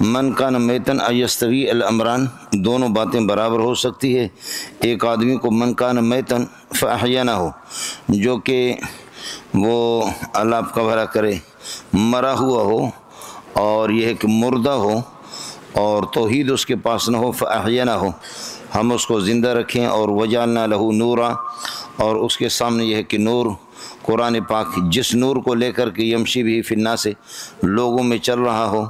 من کان میتن ایستوی الامران، دونوں باتیں برابر ہو سکتی ہے۔ ایک آدمی کو من کان میتن فاحینہ ہو، جو کہ وہ اللہ آپ کا بھلا کرے مرا ہوا ہو، اور یہ ہے کہ مردہ ہو اور توحید اس کے پاس نہ ہو، فاحینہ ہو، ہم اس کو زندہ رکھیں، اور وجعلنا لہ نورا، اور اس کے سامنے یہ ہے کہ نور، قرآن پاک جس نور کو لے کر کے یمشی بھی فی الناس سے لوگوں میں چل رہا ہو،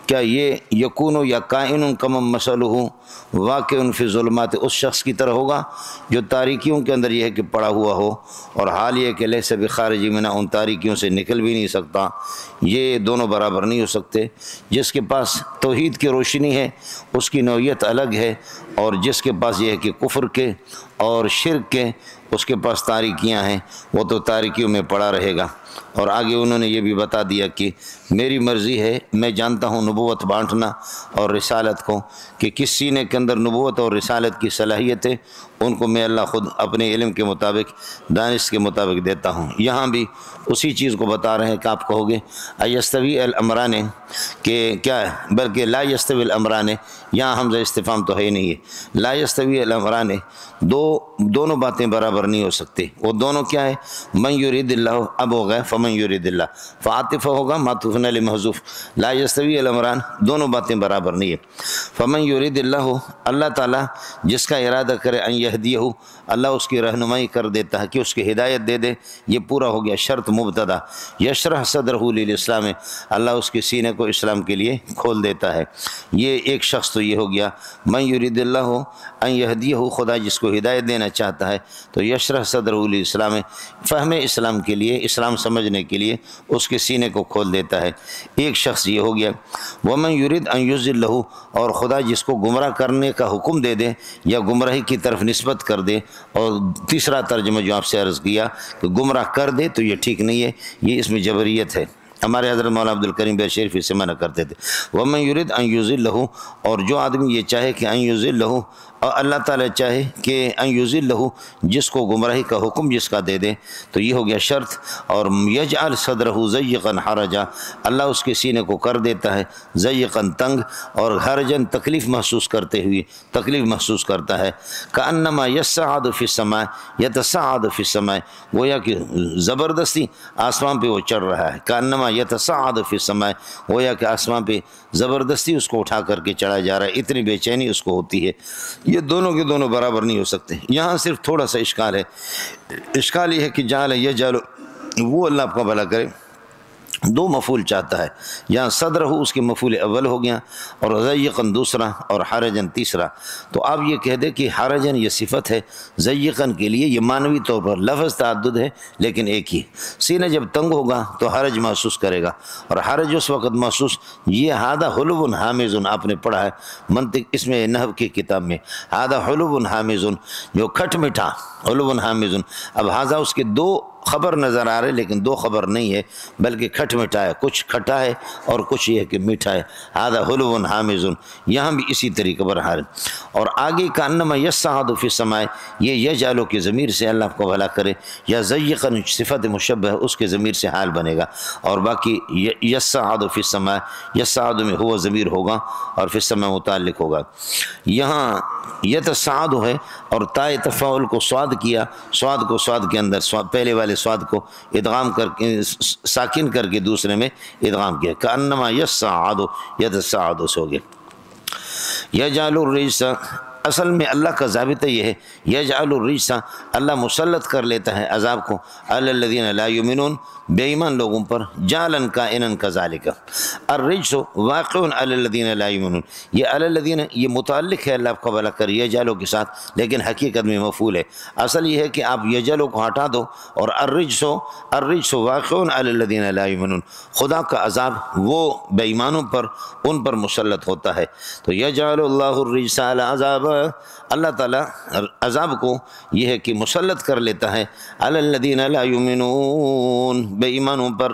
کیا یہ یکون یا کائن کمم مثلہ واقع فی ظلمات، اس شخص کی طرح ہوگا جو تاریکیوں کے اندر یہ ہے کہ پڑا ہوا ہو، اور حال یہ کہ لیس بخارج منہا، ان تاریکیوں سے نکل بھی نہیں سکتا۔ یہ دونوں برابر نہیں ہو سکتے۔ جس کے پاس توحید کی روشنی ہے اس کی نوعیت الگ ہے، اور جس کے پاس یہ ہے کہ کفر کے اور شرک کے اس کے پاس تاریکیاں ہیں، وہ تو تاریکیوں میں پڑا رہے گا۔ اور آگے انہوں نے یہ بھی بتا دیا کہ میری مرضی ہے، میں جانتا ہوں نبوت بانٹنا اور رسالت کو، کہ کس سینے کے اندر نبوت اور رسالت کی صلاحیت ہے ان کو میں اللہ خود اپنے علم کے مطابق، دانش کے مطابق دیتا ہوں۔ یہاں بھی اسی چیز کو بتا رہے ہیں کہ آپ کہو گے ایستوی الامران، کہ کیا ہے، بلکہ لا یستوی الامران، یہاں حمزہ استفہام تو ہے ہی نہیں ہے، لا یستوی الامران، دونوں باتیں برابر نہیں ہو سکتی۔ وہ دونوں کیا ہے؟ من یرید اللہ، اب ہو گئے فمن یرید اللہ، فعاطفہ ہوگا معطوف علی محذوف، لا یستوی الامران، دونوں باتیں برابر نہیں ہے۔ فمن یرید اللہ، اللہ تعالیٰ جس کا ارادہ کرے، ان یہدیہ، اللہ اس کی رہنمائی کر دیتا ہے کہ اس کی ہدایت دے دے، یہ پورا ہو گیا شرط مبتدا۔ یشرح صدرہ للاسلام، اللہ اس کے سینے کو اسلام کے لیے کھول دیتا ہے۔ یہ ایک شخص تو یہ ہو گیا، من یرید اللہ ان یہدیہ، خدا جس کو ہدایت دینا چاہتا ہے تو یشرح صدرہ للاسلام، فہم اسلام کے لیے، اسلام سمجھنے کے لیے اس کے سینے کو کھول دیتا ہے۔ ایک شخص یہ ہو گیا۔ ومن یرید ان یضلہ، اور خدا جس کو گمراہ کرنے کا حکم دے دے یا گمراہی کی طرف نسبت کر دے، اور تیسرا ترجمہ جو آپ سے عرض کیا کہ گمراہ کر دے تو یہ ٹھیک نہیں ہے، یہ اس میں جبریت ہے۔ ہمارے حضرت مولانا عبدالکریم بیر شریف اس سے منع کرتے تھے۔ ومن یرید ان یضلہ، اور جو آدمی یہ چاہے کہ ان یضلہ، اور اللہ تعالیٰ چاہے کہ ان یضلہ، جس کو گمراہی کا حکم جس کا دے دے تو یہ ہو گیا شرط۔ اور یجعل صدرہ ضیقا حرجا، اللہ اس کے سینے کو کر دیتا ہے ضیقا تنگ، اور حرجن تکلیف محسوس کرتے ہوئے، تکلیف محسوس کرتا ہے۔ کأنما یصعد فی السماء یتصعد فی السماء، گویا کہ زبردستی آسمان پہ وہ چڑھ رہا ہے۔ کأنما یتصعد فی السماء، گویا کہ آسمان پہ زبردستی اس کو اٹھا کر کے چڑھا جا رہا ہے، اتنی بے چینی اس کو ہوتی ہے۔ یہ دونوں کے دونوں برابر نہیں ہو سکتے۔ یہاں صرف تھوڑا سا اشکال ہے، اشکال یہ ہے کہ جعل یجعل، وہ اللہ آپ کا بھلا کرے دو مفعول چاہتا ہے، یہاں صدرہ اس کے مفعول اول ہو گیا، اور ضیقاً دوسرا، اور حرجاً تیسرا۔ تو آپ یہ کہہ دیں کہ حرجاً یہ صفت ہے، ضیقاً کے لیے یہ معنوی طور پر لفظ تعدد ہے لیکن ایک ہی۔ سینہ جب تنگ ہوگا تو حرج محسوس کرے گا، اور حرج اس وقت محسوس، یہ ہادہ حلو حامض، آپ نے پڑھا ہے منطق اس میں نحو کی کتاب میں، ہادہ حلو حامض، جو کھٹ میٹھا، حلو حامض۔ اب ہاذا اس کے دو خبر نظر آ رہے لیکن دو خبر نہیں ہے، بلکہ کھٹ میٹھا ہے، کچھ کھٹا ہے اور کچھ یہ ہے کہ میٹھا ہے۔ ہذا حلو حامض، یہاں بھی اسی طریقے پر حال۔ اور آگے کا انما یصعد فی السماء، یہ یجعل کی ضمیر سے اللہ کو بھلا کرے، یا ضیقا صفت مشبہ اس کے ضمیر سے حال بنے گا، اور باقی یصعد فی السماء، یصعد میں ہوا ضمیر ہوگا اور فی السماء متعلق ہوگا۔ یہاں یتصعد ہے اور تائے تفاعل کو صاد کیا، صاد کو صاد کے اندر، پہلے والے صاد کو ادغام کر کے ساکن کر کے دوسرے میں ادغام کیا، کأنما یصعد یتصعد ہو گیا۔ یجعل الرجس، اصل میں اللہ کا ضابطہ یہ ہے، یجعل الرجس، اللہ مسلط کر لیتا ہے عذاب کو، علی الذین لا یؤمنون، بے ایمان لوگوں پر، جعلن کائنن کذالک، الرجس واقع علی الذین لا یؤمنون، یہ علی الذین یہ متعلق ہے اللہ کا بھلا کر یجعل کے ساتھ، لیکن حقیقت میں مفعول ہے۔ اصل یہ ہے کہ آپ یجعل کو ہٹا دو اور الرجس واقع علی الذین لا یؤمنون، خدا کا عذاب وہ بے ایمانوں پر، ان پر مسلط ہوتا ہے۔ تو یجعل اللہ الرجس علی عذاب، اللہ تعالیٰ عذاب کو یہ ہے کہ مسلط کر لیتا ہے علی الذین لا یؤمنون، بے ایمانوں پر،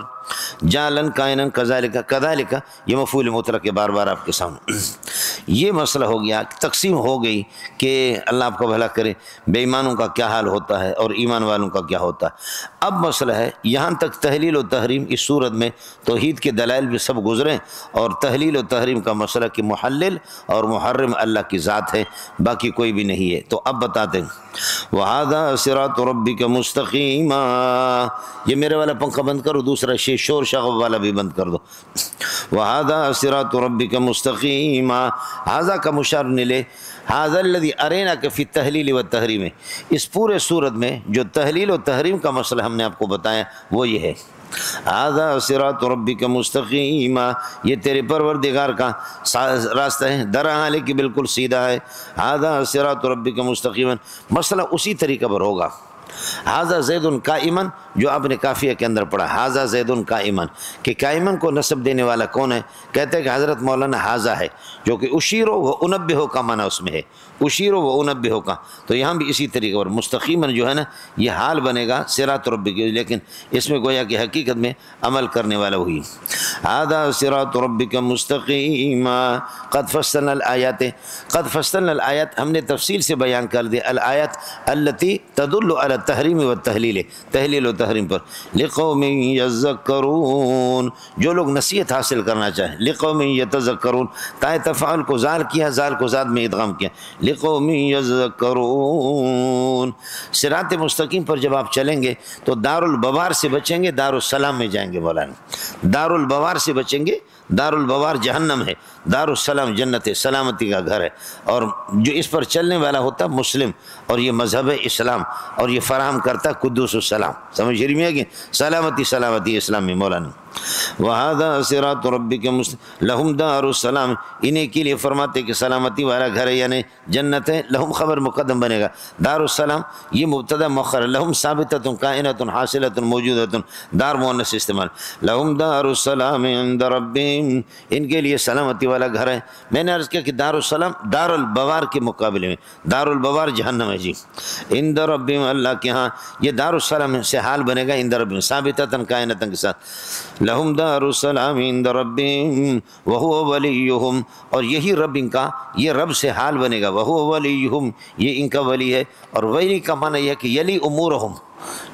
جعلن کائنن کذالک، کذالک یہ مفعول مطلق ہے، بار بار آپ کے سامنے۔ یہ مسئلہ ہو گیا، تقسیم ہو گئی کہ اللہ آپ کا بھلا کرے بے ایمانوں کا کیا حال ہوتا ہے اور ایمان والوں کا کیا ہوتا ہے۔ اب مسئلہ ہے یہاں تک تحلیل و تحریم، اس صورت میں توحید کے دلائل بھی سب گزرے اور تحلیل و تحریم کا مسئلہ کہ محلل اور محرم اللہ کی ذات ہے، باقی کوئی بھی نہیں ہے۔ تو اب بتاتے ہیں وَهَذَا صِرَاطُ رَبِّكَ مُسْتَقِيمًا، یہ میرے والا پنکھا بند کرو، دوسرا شور شغب والا بھی بند کر دو۔ وَهَذَا صِرَاطُ رَبِّكَ مُسْتَقِيمًا، هذا کا مشار لے، هذا الذي أريناك في التحلیل والتحریم، اس پورے صورت میں جو تحلیل و تحریم کا مسئلہ ہم نے آپ کو بتایا وہ یہ ہے، هذا صراط ربک مستقیما، یہ تیرے پروردگار کا راستہ ہے، درا ہے کہ بالکل سیدھا ہے، هذا صراط ربک مستقیما، مسئلہ اسی طریقے پر ہوگا۔ هذا زید قائما، جو آپ نے کافیہ کے اندر پڑھا، هذا زید قائما، کہ قائما کو نسب دینے والا کون ہے؟ کہتے ہیں کہ حضرت مولانا هذا ہے، جو کہ اشیرو و انبہو کا معنی اس میں ہے، اشیرو و انبہو کا، تو یہاں بھی اسی طریقے پر مستقیما جو ہے نا یہ حال بنے گا صراط ربک، لیکن اس میں گویا کہ حقیقت میں عمل کرنے والا ہوئی۔ هذا صراط ربک مستقیما قد فصلنا الآیات، قد فصلنا الآیات ہم نے تفصیل سے بیان کر دی، الآیات التي تدل على التحریم والتحلیل، تحلیل و تحریم پر، لقوم یذکرون، جو لوگ نصیحت حاصل کرنا چاہیں، لقوم یتذکرون، تائے تفعل کو زال کیا، زال کو زاد میں ادغام کیا، لقوم یذکرون۔ صراط مستقیم پر جب آپ چلیں گے تو دار البوار سے بچیں گے، دار السلام میں جائیں گے، مولانا دار البوار سے بچیں گے، دار البوار جہنم ہے، دار السلام جنت ہے، سلامتی کا گھر ہے، اور جو اس پر چلنے والا ہوتا مسلم، اور یہ مذہب اسلام، اور یہ فراہم کرتا قدوس السلام، سمجھ رہی ہے کہ سلامتی سلامتی اسلام میں مولانا۔ وَهَذَا صِرَاطُ رَبِّكَ لَهُمْ دَارُ السَّلَامِ، انہیں کے لیے فرماتے کہ سلامتی والا گھر ہے یعنی جنت ہے، لہم خبر مقدم بنے گا، دار السلام یہ مبتدا مؤخر، لہم ثابتۃ کائنۃ حاصلۃ موجودۃ، دار مؤنث استعمال، لہم دار السلام عند ربہم، ان کے لیے سلامتی والا گھر ہے۔ میں نے عرض کیا کہ دار السلام دار البوار کے مقابلے میں، دار البوار جہنم ہے جی، عند ربہم اللہ کے ہاں، یہ دار السلام سے حال بنے گا عند ربہم ثابتۃ کائنۃ کے ساتھ، لہم دار السلام عند ربہم وہو ولیہم، اور یہی رب ان کا، یہ رب سے حال بنے گا، وہو ولیہم، یہ ان کا ولی ہے، اور ولی کا معنی یہ ہے کہ یلی امورہم،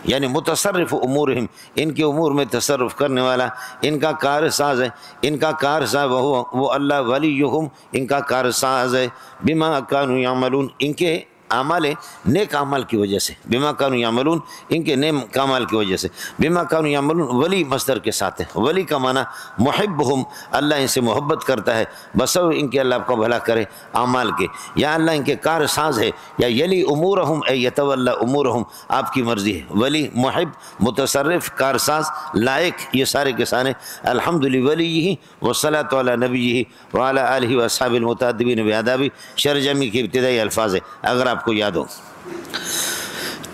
یعنی متصرف امورہم، ان کے امور میں تصرف کرنے والا، ان کا کار ساز ہے، ان کا کار ساز، وہ اللہ ولیہم ان کا کار ساز ہے، بما کانوا یعملون، ان کے اعمال نیک اعمال کی وجہ سے، بما کانوا یعملون ان کے نیک اعمال کی وجہ سے، بما کانوا یعملون ولی مصدر کے ساتھ ہے، ولی کا معنی محبہم، اللہ ان سے محبت کرتا ہے، بسو ان کے اللہ آپ کو بھلا کرے اعمال کے، یا اللہ ان کے کار ساز ہے، یا یلی امورہم اے یتولی امورہم، آپ کی مرضی ہے، ولی محب متصرف کار ساز لائق، یہ سارے کے سارے الحمد لولیہ والصلاۃ علی نبیہ وعلی آلہ واصحاب المتعدبین بآداب، شرح جمی کے ابتدائی الفاظ ہے اگر آپ کو یاد ہو۔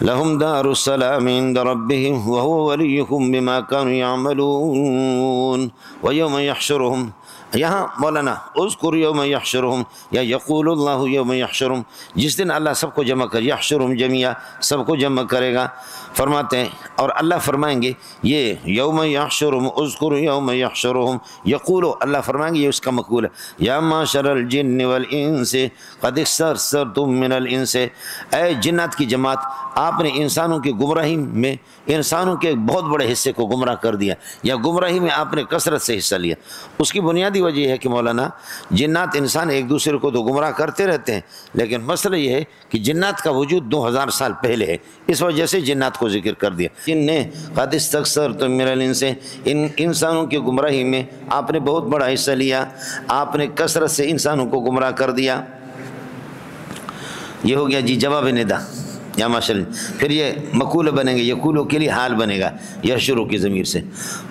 لہم دار السلام عند ربہم وہو ولیہم بما کانوا یعملون ویوم یحشرہم، یہاں مولانا اذکر یوم یحشرہم، یا یقول اللہ یوم یحشرہم، جس دن اللہ سب کو جمع کر، یحشرہم جميعا، سب کو جمع کرے گا، فرماتے ہیں، اور اللہ فرمائیں گے یہ یوم یحشرہم، اذکر یوم یحشرہم، یقولو اللہ فرمائیں گے، یہ اس کا مقول ہے، یا معشر الجن والانس قد استكثرتم من الانس، اے جنات کی جماعت آپ نے انسانوں کی گمراہی میں انسانوں کے بہت بڑے حصے کو گمراہ کر دیا، یا گمراہی میں آپ نے کثرت سے حصہ لیا۔ اس کی بنیادی وجہ یہ ہے کہ مولانا جنات انسان ایک دوسرے کو تو گمراہ کرتے رہتے ہیں، لیکن مسئلہ یہ ہے کہ جنات کا وجود 2000 سال پہلے ہے، اس وجہ سے جنات کو ذکر کر دیا۔ جن نے قد استكثرتم من الانس، ان انسانوں کی گمراہی میں آپ نے بہت بڑا حصہ لیا، آپ نے کثرت سے انسانوں کو گمراہ کر دیا۔ یہ ہو گیا جی جواب ندا، یا ماشاءاللہ، پھر یہ مقول بنیں گے، یقولو کے لیے حال بنے گا یحشرو کی ضمیر سے،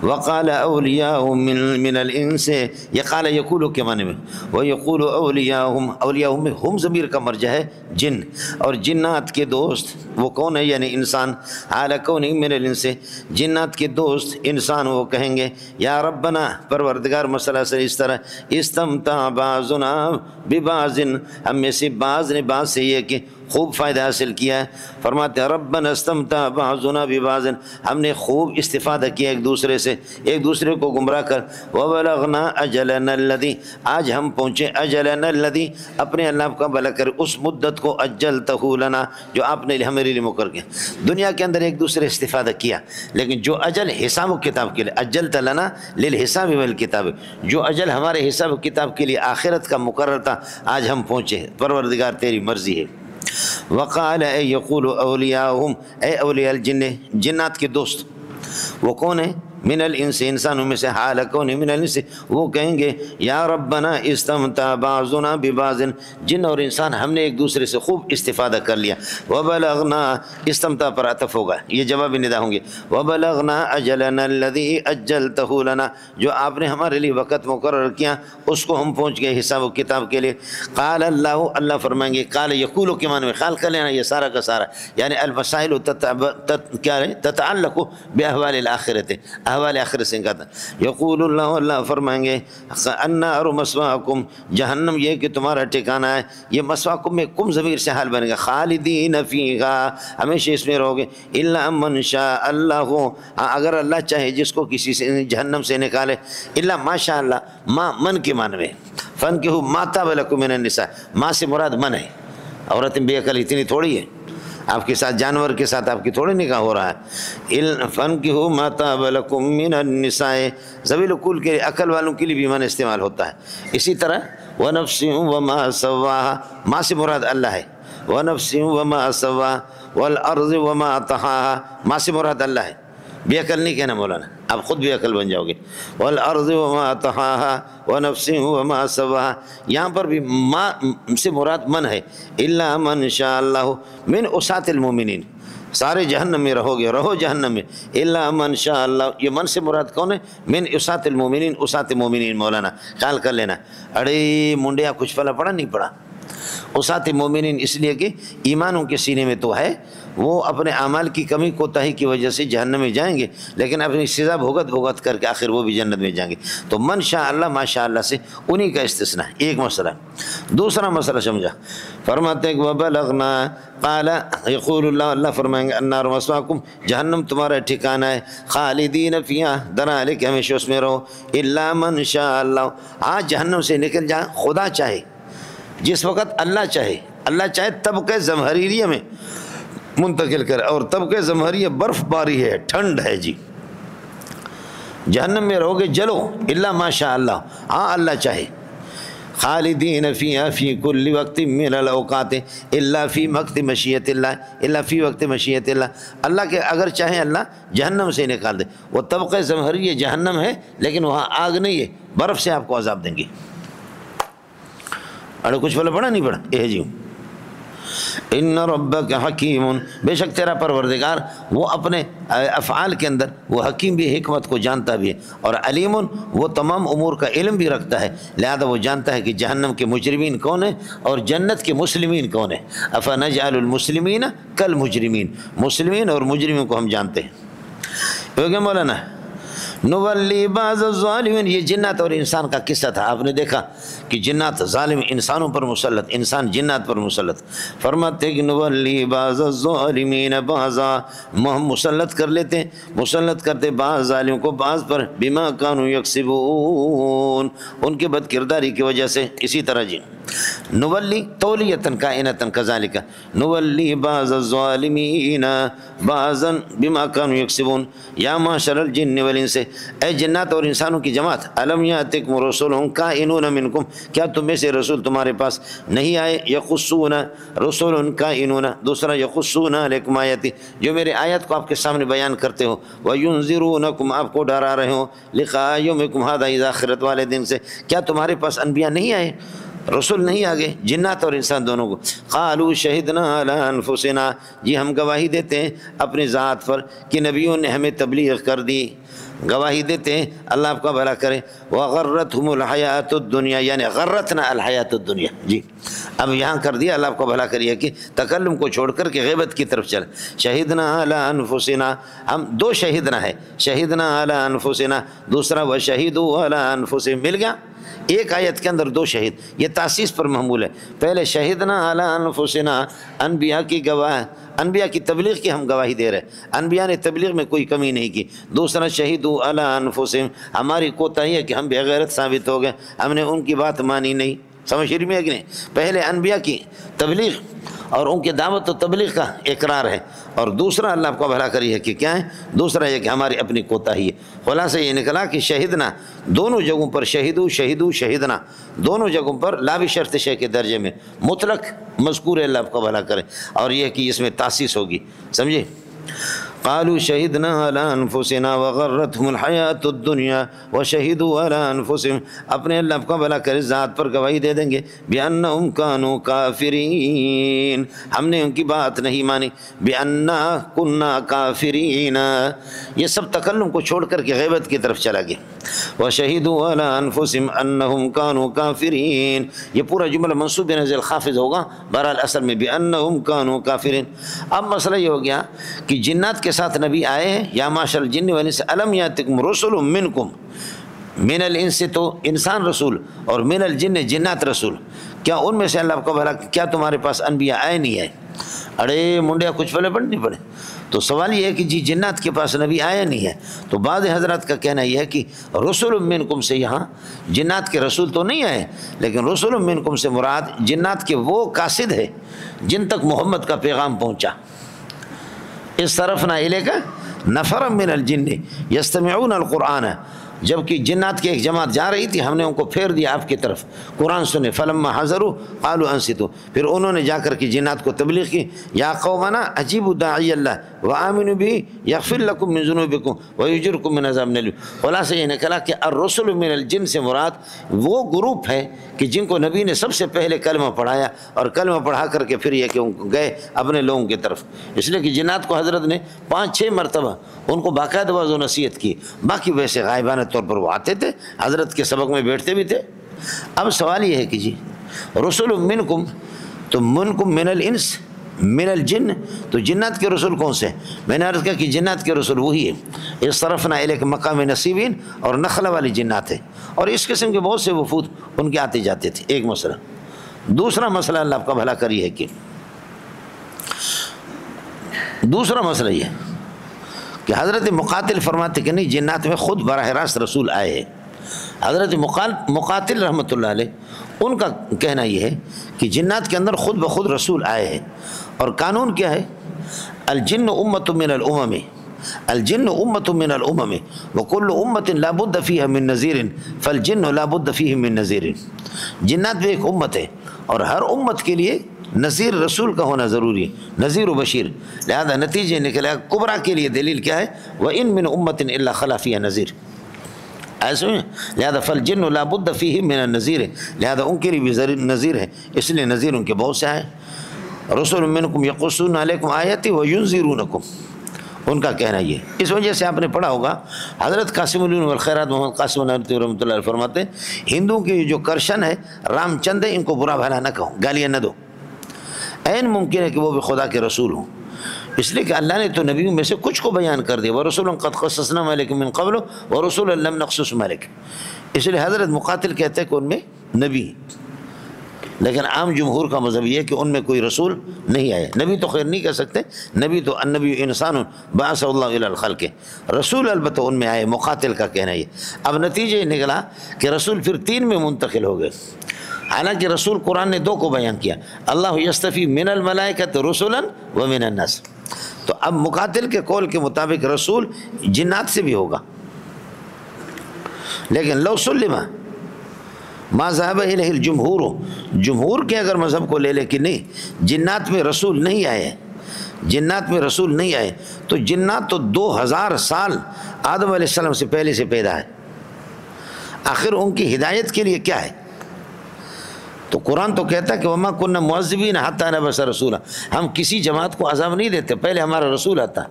وقال اولیاؤہم من الانس، یہ قال یقولو کے معنی میں، ویقول اولیاؤہم، اولیاؤہم میں ہم ضمیر کا مرجع ہے جن، اور جنات کے دوست وہ کون ہے؟ یعنی انسان، حال کونہم من الانس، جنات کے دوست انسان وہ کہیں گے، یا ربنا پروردگار، مسئلہ سے اس طرح، استمتع بعضنا ببعض، ہم میں سے بعض نے بعض سے یہ کہ خوب فائدہ حاصل کیا ہے. فرماتے ہیں ربنا استمتع بعضنا ببعض، ہم نے خوب استفادہ کیا ایک دوسرے سے، ایک دوسرے کو گمراہ کر. وبلغنا اجلنا الذی، آج ہم پہنچے اجلنا الذی، اپنے اللہ کا بھلا کر اس مدت کو اجلتہ لنا جو آپ نے ہمارے لیے مقرر کیا. دنیا کے اندر ایک دوسرے استفادہ کیا، لیکن جو اجل حساب و کتاب کے لیے، اجلت لنا للحساب والکتاب، جو اجل ہمارے حساب و کتاب کے لیے آخرت کا مقرر تھا، آج ہم پہنچے. پروردگار تیری مرضی ہے. وقال اے یقول اولیاءہم، اے اولیاء الجن، جنات کے دوست وہ کون ہیں؟ من الانس، انسانوں میں سے، حال کون من الانس، وہ کہیں گے یا ربنا استمتع بعضنا ببعض، جن اور انسان ہم نے ایک دوسرے سے خوب استفادہ کر لیا. وبلغنا، استمتع پر عطف ہوگا، یہ جواب ندا ہوں گے. وبلغنا اجلنا الذی اجلتہ لنا، جو آپ نے ہمارے لیے وقت مقرر کیا اس کو ہم پہنچ گئے حساب و کتاب کے لیے. قال اللہ، اللہ فرمائیں گے، قال یقول کے معنی میں خال کر لینا یہ سارا کا سارا، یعنی المسائل تتعلق باحوال الاخرۃ، احوال آخرت سے کہتا. یقول اللہ، اللہ فرمائیں گے النار مسواکم، جہنم یہ کہ تمہارا ٹھکانہ ہے. یہ مسواکم میں کم ضمیر سے حال بنے گا، خالدین فیہا، ہمیشہ اس میں رہو گے. الا من شاء اللہ، اگر اللہ چاہے جس کو کسی سے جہنم سے نکالے. الا ما شاء اللہ، ما من کے معنی میں، فانکحوا ما طاب لکم من النساء، ما سے مراد من ہے. عورت بے عقل اتنی تھوڑی ہے، آپ کے ساتھ جانور کے ساتھ آپ کی تھوڑی نکاح ہو رہا ہے. فانکحوا ما طاب لکم من النساء، ذوی العقول کے عقل والوں کے لیے بھی من استعمال ہوتا ہے. اسی طرح ونفس وما سواها، ما سے مراد اللہ ہے. ونفس وما سواها والارض وما طحاها، ما سے مراد اللہ ہے. بے عقل نہیں کہنا مولانا، آپ خود بے عقل بن جاؤ گے. والارض وما طحاها ونفس وما سواها، یہاں پر بھی ما سے مراد من ہے. الا من شاء اللہ من اسات المؤمنین، سارے جہنم میں رہو گے، رہو جہنم میں. الا من شاء اللہ، یہ من سے مراد کون ہے؟ من اسات المؤمنین، اسات مومنین. مولانا خیال کر لینا، اڑے منڈیا کچھ پلا پڑا نہیں پڑا. اسات مومنین اس لیے کہ ایمانوں کے سینے میں تو ہے، وہ اپنے اعمال کی کمی کوتاہی کی وجہ سے جہنم میں جائیں گے، لیکن اپنی سزا بھگت کر کے آخر وہ بھی جنت میں جائیں گے. تو من شاء اللہ ماشاء اللہ سے انہی کا استثناء ہے. ایک مسئلہ. دوسرا مسئلہ سمجھا، فرماتے ہیں کہ وبلغنا، قال یقول اللہ، اللہ فرمائیں گے النار مسواکم، جہنم تمہارا ٹھکانہ ہے. خالدین فیہا، درالے کہ ہمیشہ اس میں رہو. الا من شاء اللہ، آج جہنم سے نکل جا خدا چاہے، جس وقت اللہ چاہے. اللہ چاہے طبقہ زمہریریہ میں منتقل کر، اور طبقہ زمہریہ برف باری ہے، ٹھنڈ ہے جی، جہنم میں رہو گے جلو. الا ما شاء اللہ، ہاں اللہ چاہے. خالدین فیہا فی کل وقت من الاوقات الا فی وقت مشیت اللہ، الا فی وقت مشیت اللہ. اللہ کے اگر چاہیں اللہ جہنم سے نکال دے. وہ طبقہ زمہریہ جہنم ہے، لیکن وہاں آگ نہیں ہے، برف سے آپ کو عذاب دیں گے. اڑے کچھ بولا پڑا نہیں پڑا، اے جی. ان ربک حکیم، بے شک تیرا پروردگار وہ اپنے افعال کے اندر وہ حکیم بھی، حکمت کو جانتا بھی ہے، اور علیم وہ تمام امور کا علم بھی رکھتا ہے. لہذا وہ جانتا ہے کہ جہنم کے مجرمین کون ہیں اور جنت کے مسلمین کون ہیں. افنجعل المسلمین کالمجرمین، مسلمین اور مجرمین کو ہم جانتے ہیں. کیونکہ مولانا نولی بعض الظالمین، یہ جنات اور انسان کا قصہ تھا. آپ نے دیکھا کہ جنات ظالم انسانوں پر مسلط، انسان جنات پر مسلط. فرماتے کہ نولی بعض الظالمین بعضا، ہم مسلط کر لیتے ہیں، مسلط کرتے بعض ظالم کو بعض پر، بما کانوا یکسبون، ان کے بد کرداری کی وجہ سے. اسی طرح جی نولی تولیتن کائنتن کذالک، نولی بعض الظالمین بعضا بما کانوا یکسبون. یا معشر الجن والانس، اے جنات اور انسانوں کی جماعت، الم یاتکم رسول کائنون منکم، کیا تم میں سے رسول تمہارے پاس نہیں آئے؟ یقصون رسول کائنون، دوسرا یقصون علیکم آیاتی، جو میرے آیات کو آپ کے سامنے بیان کرتے ہو. وینذرونکم، آپ کو ڈرا رہے ہو. لقاء یومکم ھذا، اذا آخرت والے دن سے. کیا تمہارے پاس انبیاء نہیں آئے، رسول نہیں آگے، جنات اور انسان دونوں کو؟ قالوا شہدنا علی انفسنا، جی ہم گواہی دیتے ہیں اپنی ذات پر کہ نبیوں نے ہمیں تبلیغ کر دی. گواہی دیتے ہیں، اللہ آپ کا بھلا کرے. وغرتہم الحیات الدنیا، یعنی غرتنا الحیات الدنیا. جی اب یہاں کر دیا، اللہ آپ کو بھلا کریے کہ تکلم کو چھوڑ کر کے غیبت کی طرف چل. شہدنا علی انفسنا، ہم دو شہدنا ہے، شہدنا علی انفسنا، دوسرا وشہدوا علی انفسہم، مل گیا. ایک آیت کے اندر 2 شہید، یہ تاسیس پر محمول ہے۔ پہلے شہدنا علی انفسنا، انبیاء کی گواہ، انبیاء کی تبلیغ کی ہم گواہی دے رہے ہیں، انبیاء نے تبلیغ میں کوئی کمی نہیں کی۔ دوسرا شہیدوا علی انفسہم، ہماری کوتاہی ہے کہ ہم بے غیرت ثابت ہو گئے، ہم نے ان کی بات مانی نہیں۔ سمجھ رہی ہے کہ نہیں؟ پہلے انبیاء کی تبلیغ اور ان کی دعوت و تبلیغ کا اقرار ہے، اور دوسرا اللہ آپ کو بھلا کری ہے کہ کیا ہے، دوسرا یہ کہ ہماری اپنی کوتاہی ہے۔ خلاصہ یہ نکلا کہ شہدنا دونوں جگہوں پر، شہیدو شہدنا دونوں جگہوں پر لا بشرط شے کے درجے میں مطلق مذکور ہے، اللہ آپ کو بھلا کرے، اور یہ کہ اس میں تاسیس ہوگی، سمجھے؟ قالوا شہدنا علی انفسنا وغرتهم الحیات الدنیا وشہدوا علی انفسهم، اپنے اللہ کا بھلا کرے ذات پر گواہی دے دیں گے، بأنہم کانوا کافرین، ہم نے ان کی بات نہیں مانی، بأننا کنا کافرین، یہ سب تکلم کو چھوڑ کر کے غیبت کی طرف چلا گیا۔ وشہدوا علی انفسهم انہم کانوا کافرین، یہ پورا جملہ منصوب نزل خافض ہوگا، بہرحال اصل میں بأنہم کانوا کافرین۔ اب مسئلہ یہ ہو گیا کہ جنات کے ساتھ نبی آئے ہیں، یا معاشر الجن والانس الم یاتکم رسل منکم، من الانس تو انسان رسول، اور من الجن جنات رسول، کیا ان میں سے اللہ کو بھلا کیا تمہارے پاس انبیاء آئے نہیں آئے؟ اڑے منڈیا کچھ پہلے پڑھ نہیں پڑے؟ تو سوال یہ ہے کہ جی جنات کے پاس نبی آیا نہیں ہے، تو بعض حضرات کا کہنا یہ ہے کہ رسول منکم سے یہاں جنات کے رسول تو نہیں آئے، لیکن رسول منکم سے مراد جنات کے وہ قاصد ہے جن تک محمد کا پیغام پہنچا۔ اس طرف نہ الیک نفر من الجن یستمعون القرآن، جبکہ جنات کی ایک جماعت جا رہی تھی، ہم نے ان کو پھیر دیا آپ کی طرف، قرآن سنے، فلما حضروا قالوا انصتوا، پھر انہوں نے جا کر کے جنات کو تبلیغ کی، یا قومنا اجیبوا داعی اللہ وآمنوا به یغفر لکم من ذنوبکم ویجرکم من عذاب الیم۔ خلاصہ یہ نکلا کہ الرسل من الجن سے مراد وہ گروپ ہے کہ جن کو نبی نے سب سے پہلے کلمہ پڑھایا، اور کلمہ پڑھا کر کے پھر یہ کہ ان کو گئے اپنے لوگوں کی طرف، اس لیے کہ جنات کو حضرت نے 5-6 مرتبہ ان کو باقاعدہ واضح و نصیحت کی، باقی ویسے غائبانہ طور پر وہ آتے تھے، حضرت کے سبق میں بیٹھتے بھی تھے۔ اب سوال یہ ہے کہ جی رسول منکم، تو منکم من الانس من الجن، تو جنات کے رسول کون سے؟ میں نے عرض کیا کہ جنات کے رسول وہی ہے، اس طرفنا الیک مقام نصیبین اور نخلا والی جنات ہے، اور اس قسم کے بہت سے وفود ان کے آتے جاتے تھے، ایک مسئلہ۔ دوسرا مسئلہ اللہ آپ کا بھلا کری ہے کہ دوسرا مسئلہ یہ کہ حضرت مقاتل فرماتے کہ نہیں، جنات میں خود براہ راست رسول آئے ہیں۔ حضرت مقاتل رحمۃ اللہ علیہ ان کا کہنا یہ ہے کہ جنات کے اندر خود بخود رسول آئے ہیں، اور قانون کیا ہے؟ الجن امت من الامم، الجن امت من الامم وکل امت لا بد فیہا من نذیر فالجن لا بد فیہ من نذیر، جنات میں ایک امت ہے اور ہر امت کے لیے نذیر رسول کا ہونا ضروری ہے، نذیر و بشیر، لہذا نتیجے نکلا کبرا کے لیے دلیل کیا ہے؟ وَإِن مِّنْ أُمَّةٍ إِلَّا خَلَا فِيهَا نَذِيرٌ، ایسے میں لہذا فالجن لا بد فیہ من النذیر، لہذا ان کے لیے بھی نذیر ہے، اس لیے نذیر ان کے بہت سے آئے۔ رسول منکم یقصون علیکم آیاتی وینذرونکم، ان کا کہنا یہ، اس وجہ سے آپ نے پڑھا ہوگا حضرت قاسم العلوم والخیرات محمد قاسم نانوتوی رحمۃ اللہ علیہ فرماتے ہیں ہندوؤں کی جو کرشن ہے رام چند ہے، ان کو برا بھلا نہ کہو، گالیاں نہ دو، عین ممکن ہے کہ وہ بھی خدا کے رسول ہوں، اس لیے کہ اللہ نے تو نبیوں میں سے کچھ کو بیان کر دیا، وَرُسُلًا قَدْ قَصَّصْنَاهُمْ عَلَيْكَ مِنْ قَبْلُ وَرُسُلًا لَمْ نَقْصُصْهُمْ عَلَيْكَ، اس لیے حضرت مقاتل کہتے ہیں کہ ان میں نبی، لیکن عام جمہور کا مذہب یہ ہے کہ ان میں کوئی رسول نہیں آئے، نبی تو خیر نہیں کہہ سکتے، نبی تو النبی انسان بعثہ اللہ الی الخلق، رسول البتہ ان میں آئے، مقاتل کا کہنا یہ۔ اب نتیجہ یہ نکلا کہ رسول پھر 3 میں منتقل ہو گئے، حالانکہ رسول قرآن نے 2 کو بیان کیا، اللہ یستفی من الملائکۃ رسلا ومن الناس، تو اب مقاتل کے قول کے مطابق رسول جنات سے بھی ہوگا، لیکن لو سلم ما ذهب الیہ الجمہور، جمہور کے اگر مذہب کو لے لے کہ نہیں جنات میں رسول نہیں آئے، جنات میں رسول نہیں آئے، تو جنات تو 2000 سال آدم علیہ السلام سے پہلے سے پیدا ہے، آخر ان کی ہدایت کے لیے کیا ہے؟ تو قرآن تو کہتا ہے کہ وَمَا كُنَّا مُعَذِّبِينَ حَتَّىٰ نَبْعَثَ رَسُولًا، ہم کسی جماعت کو عذاب نہیں دیتے، پہلے ہمارا رسول آتا۔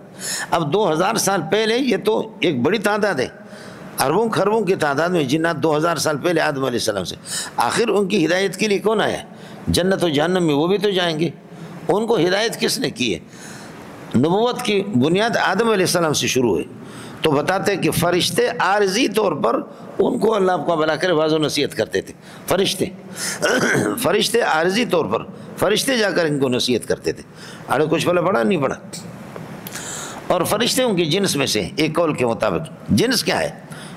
اب 2000 سال پہلے، یہ تو ایک بڑی تعداد ہے، اربوں خربوں کی تعداد میں جنات 2000 سال پہلے آدم علیہ السلام سے، آخر ان کی ہدایت کے لیے کون آیا ہے؟ جنت و جہنم میں وہ بھی تو جائیں گے، ان کو ہدایت کس نے کی ہے؟ نبوت کی بنیاد آدم علیہ السلام سے شروع ہے، تو بتاتے کہ فرشتے عارضی طور پر ان کو اللہ آپ کو بھلا کرے واضح نصیحت کرتے تھے. فرشتے عارضی طور پر فرشتے جا کر ان کو نصیحت کرتے تھے. ارے کچھ پہلے پڑھا نہیں پڑھا. اور فرشتے ان کی جنس میں سے ایک قول کے مطابق, جنس کیا ہے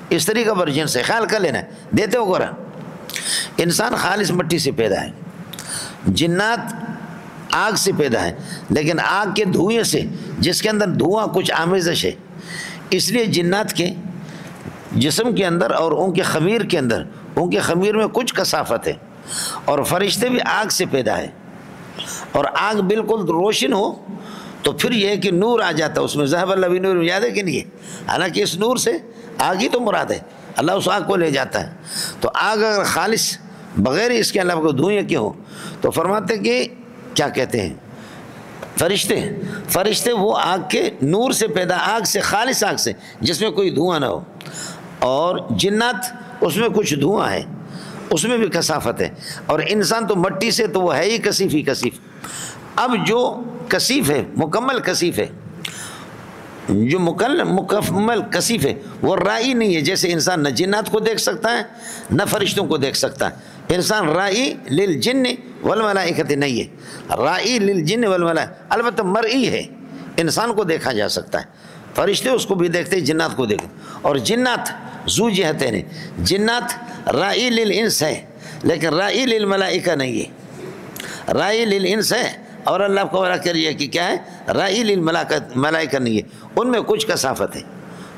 اس طریقہ پر جنس ہے, خیال کر لینا دیتے ہو گورا. انسان خالص مٹی سے پیدا ہے, جنات آگ سے پیدا ہے, لیکن آگ کے دھوئیں سے جس کے اندر دھواں کچھ آمیزش ہے, اس لیے جنات کے جسم کے اندر اور ان کے خمیر کے اندر, ان کے خمیر میں کچھ کثافت ہے. اور فرشتے بھی آگ سے پیدا ہے, اور آگ بالکل روشن ہو تو پھر یہ ہے کہ نور آ جاتا ہے اس میں. ذہب اللہ بنور, یاد ہے کہ نہیں ہے؟ حالانکہ اس نور سے آگ ہی تو مراد ہے, اللہ اس آگ کو لے جاتا ہے. تو آگ اگر خالص بغیر اس کے علاوہ دھوئیں کے ہو تو فرماتے کہ کیا کہتے ہیں فرشتے وہ آگ کے نور سے پیدا, آگ سے, خالص آگ سے جس میں کوئی دھواں نہ ہو. اور جنات اس میں کچھ دھواں ہے, اس میں بھی کثافت ہے. اور انسان تو مٹی سے تو وہ ہے ہی کثیف ہی کثیف. اب جو کثیف ہے, مکمل کثیف ہے, جو مکمل کثیف ہے وہ رائی نہیں ہے. جیسے انسان نہ جنات کو دیکھ سکتا ہے نہ فرشتوں کو دیکھ سکتا ہے. انسان رائی للجن والملائکۃ نہیں ہے, رائی للجن والملائکۃ البتہ مرئی ہے, انسان کو دیکھا جا سکتا ہے, فرشتے اس کو بھی دیکھتے ہیں, جنات کو دیکھتے. اور جنات ذو جہتین, جنات رائی للانس ہے لیکن رائی للملائکہ نہیں ہے. رائی للانس ہے اور اللہ کو بڑا کریے کہ کیا ہے, رائی للملائکہ نہیں ہے. ان میں کچھ کثافت ہے,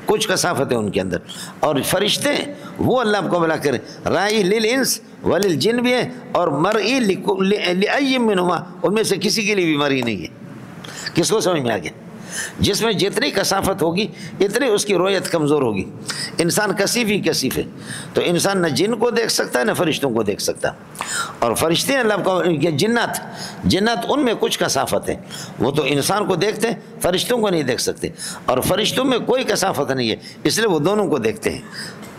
کچھ کثافت ہے ان کے اندر. اور فرشتے وہ اللہ کو بلا کرے رائی للانس وللجن بھی ہے, اور مرئی لأی منہما, ان میں سے کسی کے لیے بھی مرئی نہیں ہے. کس کو سمجھ میں آ گیا؟ جس میں جتنی کثافت ہوگی اتنی اس کی رویت کمزور ہوگی. انسان کثیف ہی کثیف ہے, تو انسان نہ جن کو دیکھ سکتا ہے نہ فرشتوں کو دیکھ سکتا. اور فرشتے اللہ کو, جنات ان میں کچھ کثافت ہے, وہ تو انسان کو دیکھتے ہیں, فرشتوں کو نہیں دیکھ سکتے. اور فرشتوں میں کوئی کثافت نہیں ہے, اس لیے وہ دونوں کو دیکھتے ہیں.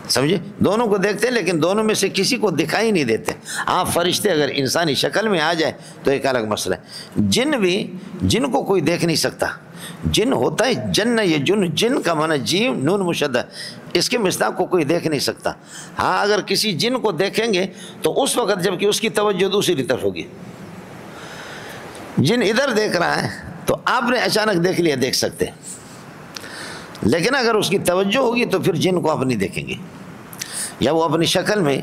سمجھے, دونوں کو دیکھتے ہیں لیکن دونوں میں سے کسی کو دکھائی نہیں دیتے. ہاں فرشتے اگر انسانی شکل میں آ جائے تو ایک الگ مسئلہ ہے. جن بھی, جن کو کوئی دیکھ نہیں سکتا. جن ہوتا ہے جن, یہ جن کا معنی جیم نون مشدد, اس کے مصداق کو کوئی دیکھ نہیں سکتا. ہاں اگر کسی جن کو دیکھیں گے تو اس وقت جب کہ اس کی توجہ دوسری طرف ہوگی. جن ادھر دیکھ رہا ہے تو آپ نے اچانک دیکھ لیا, دیکھ سکتے, لیکن اگر اس کی توجہ ہوگی تو پھر جن کو آپ نہیں دیکھیں گے, یا وہ اپنی شکل میں,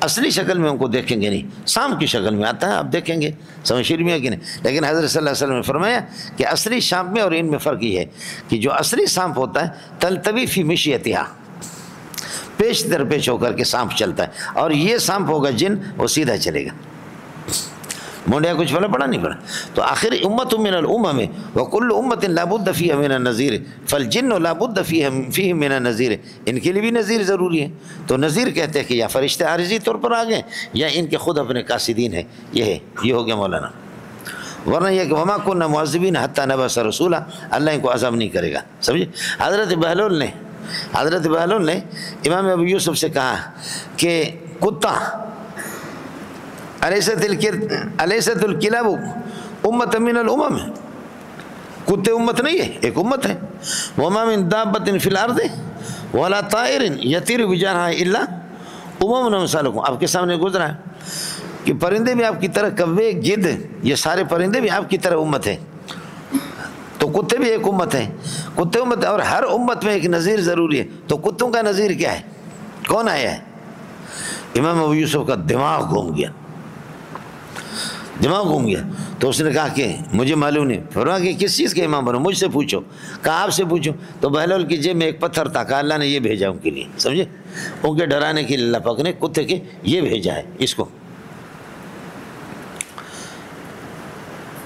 اصلی شکل میں ان کو دیکھیں گے نہیں. سانپ کی شکل میں آتا ہے, آپ دیکھیں گے, سمجھ شیر میں ہے کہ نہیں. لیکن حضرت صلی اللہ علیہ وسلم نے فرمایا کہ اصلی سانپ میں اور ان میں فرق یہ ہے کہ جو اصلی سانپ ہوتا ہے تلتوی فی مشیتہا, پیش در پیش ہو کر کے سانپ چلتا ہے, اور یہ سانپ ہوگا جن, وہ سیدھا چلے گا. مونڈیا کچھ پڑھا نہیں پڑھا. تو آخر امت من الامم وکل امت لا بد فیہا من النذیر فالجن لا بد فیہ من النذیر, ان کے لیے بھی نذیر ضروری ہے. تو نذیر کہتے ہیں کہ یا فرشتے عارضی طور پر آ گئے یا ان کے خود اپنے قاصدین ہیں. یہ ہے, یہ ہو گیا مولانا. ورنہ یہ کہ وما كنا معذبین حتی نبعث رسولا, اللہ ان کو عذاب نہیں کرے گا. سمجھے, حضرت بہلول نے امام ابو یوسف سے کہا کہ کتا الیست الکلاب امت من الامم, کتے امت نہیں ہے, ایک امت ہے. وما من دابۃ فی الارض ولا طائر یطیر بجناحیہ الا امم امثالکم. آپ کے سامنے گزرا ہے کہ پرندے بھی آپ کی طرح, کوے, گدھ, یہ سارے پرندے بھی آپ کی طرح امت ہے. تو کتے بھی ایک امت ہے, کتے امت, اور ہر امت میں ایک نذیر ضروری ہے. تو کتوں کا نذیر کیا ہے, کون آیا ہے؟ امام ابو یوسف کا دماغ گھوم گیا. تو اس نے کہا کہ مجھے معلوم نہیں. فرمایا کہ کس چیز کے امام بنو, مجھ سے پوچھو. کہا آپ سے پوچھو. تو بہلول کی جیب میں ایک پتھر تھا, کہا اللہ نے یہ بھیجا ان کے لیے. سمجھے, ان کے ڈرانے کے لیے اللہ پاک نے کتے کے یہ بھیجا ہے اس کو.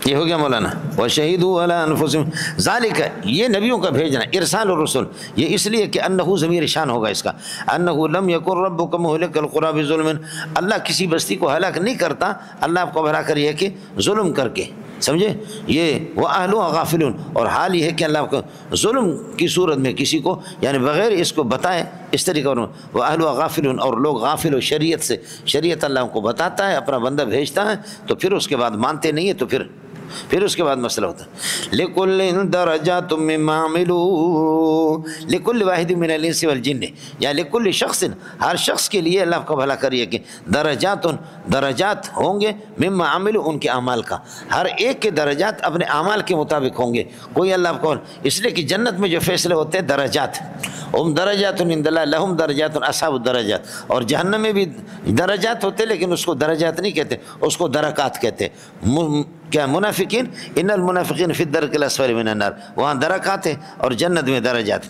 یہ ہو گیا مولانا. وَشَهِدُوا عَلَىٰ أَنفُسِهِمْ ذَلِكَ, یہ نبیوں کا بھیجنا, ارسال الرسل, یہ اس لیے کہ انہو ضمیر شان ہوگا اس کا. انہو لم یکن ربک مہلک القری بظلم, اللہ کسی بستی کو ہلاک نہیں کرتا, اللہ آپ کو بھلا کر یہ کہ ظلم کر کے. سمجھے, یہ وَأَهْلُهَا غَافِلُونَ, اور حال یہ ہے کہ اللہ کو ظلم کی صورت میں کسی کو یعنی بغیر اس کو بتائے اس طریقے اور وَأَهْلُهَا غَافِلُونَ, اور لوگ غافل ہو شریعت سے. شریعت اللہ کو بتاتا ہے, اپنا بندہ بھیجتا ہے, تو پھر اس کے بعد مانتے نہیں ہیں, تو پھر پھر اس کے بعد مسئلہ ہوتا ہے لِكُلٍّ دَرَجَاتٌ مِّمَّا عَمِلُوا لِكُلِّ وَاحِدٍ مِّنَ الْإِنسِ وَالْجِنِّ، یا لِكُلِّ شَخْصٍ، ہر شخص کے لیے اللہ کا بھلا کریے کہ درجات ہوں گے مما عملوا، ان کے اعمال کا، ہر ایک کے درجات اپنے اعمال کے مطابق ہوں گے. کوئی اللہ کو، اس لیے کہ جنت میں جو فیصلے ہوتے ہیں درجات، درجات عند اللہ لہم درجات اصحاب الدرجات، اور جہنم میں بھی درجات ہوتے لیکن اس کو درجات نہیں کہتے، اس کو درکات کہتے. کیا منافقین، ان المنافقین فی الدرک الاسفل من النار، وہاں درکات ہے اور جنت میں درجات.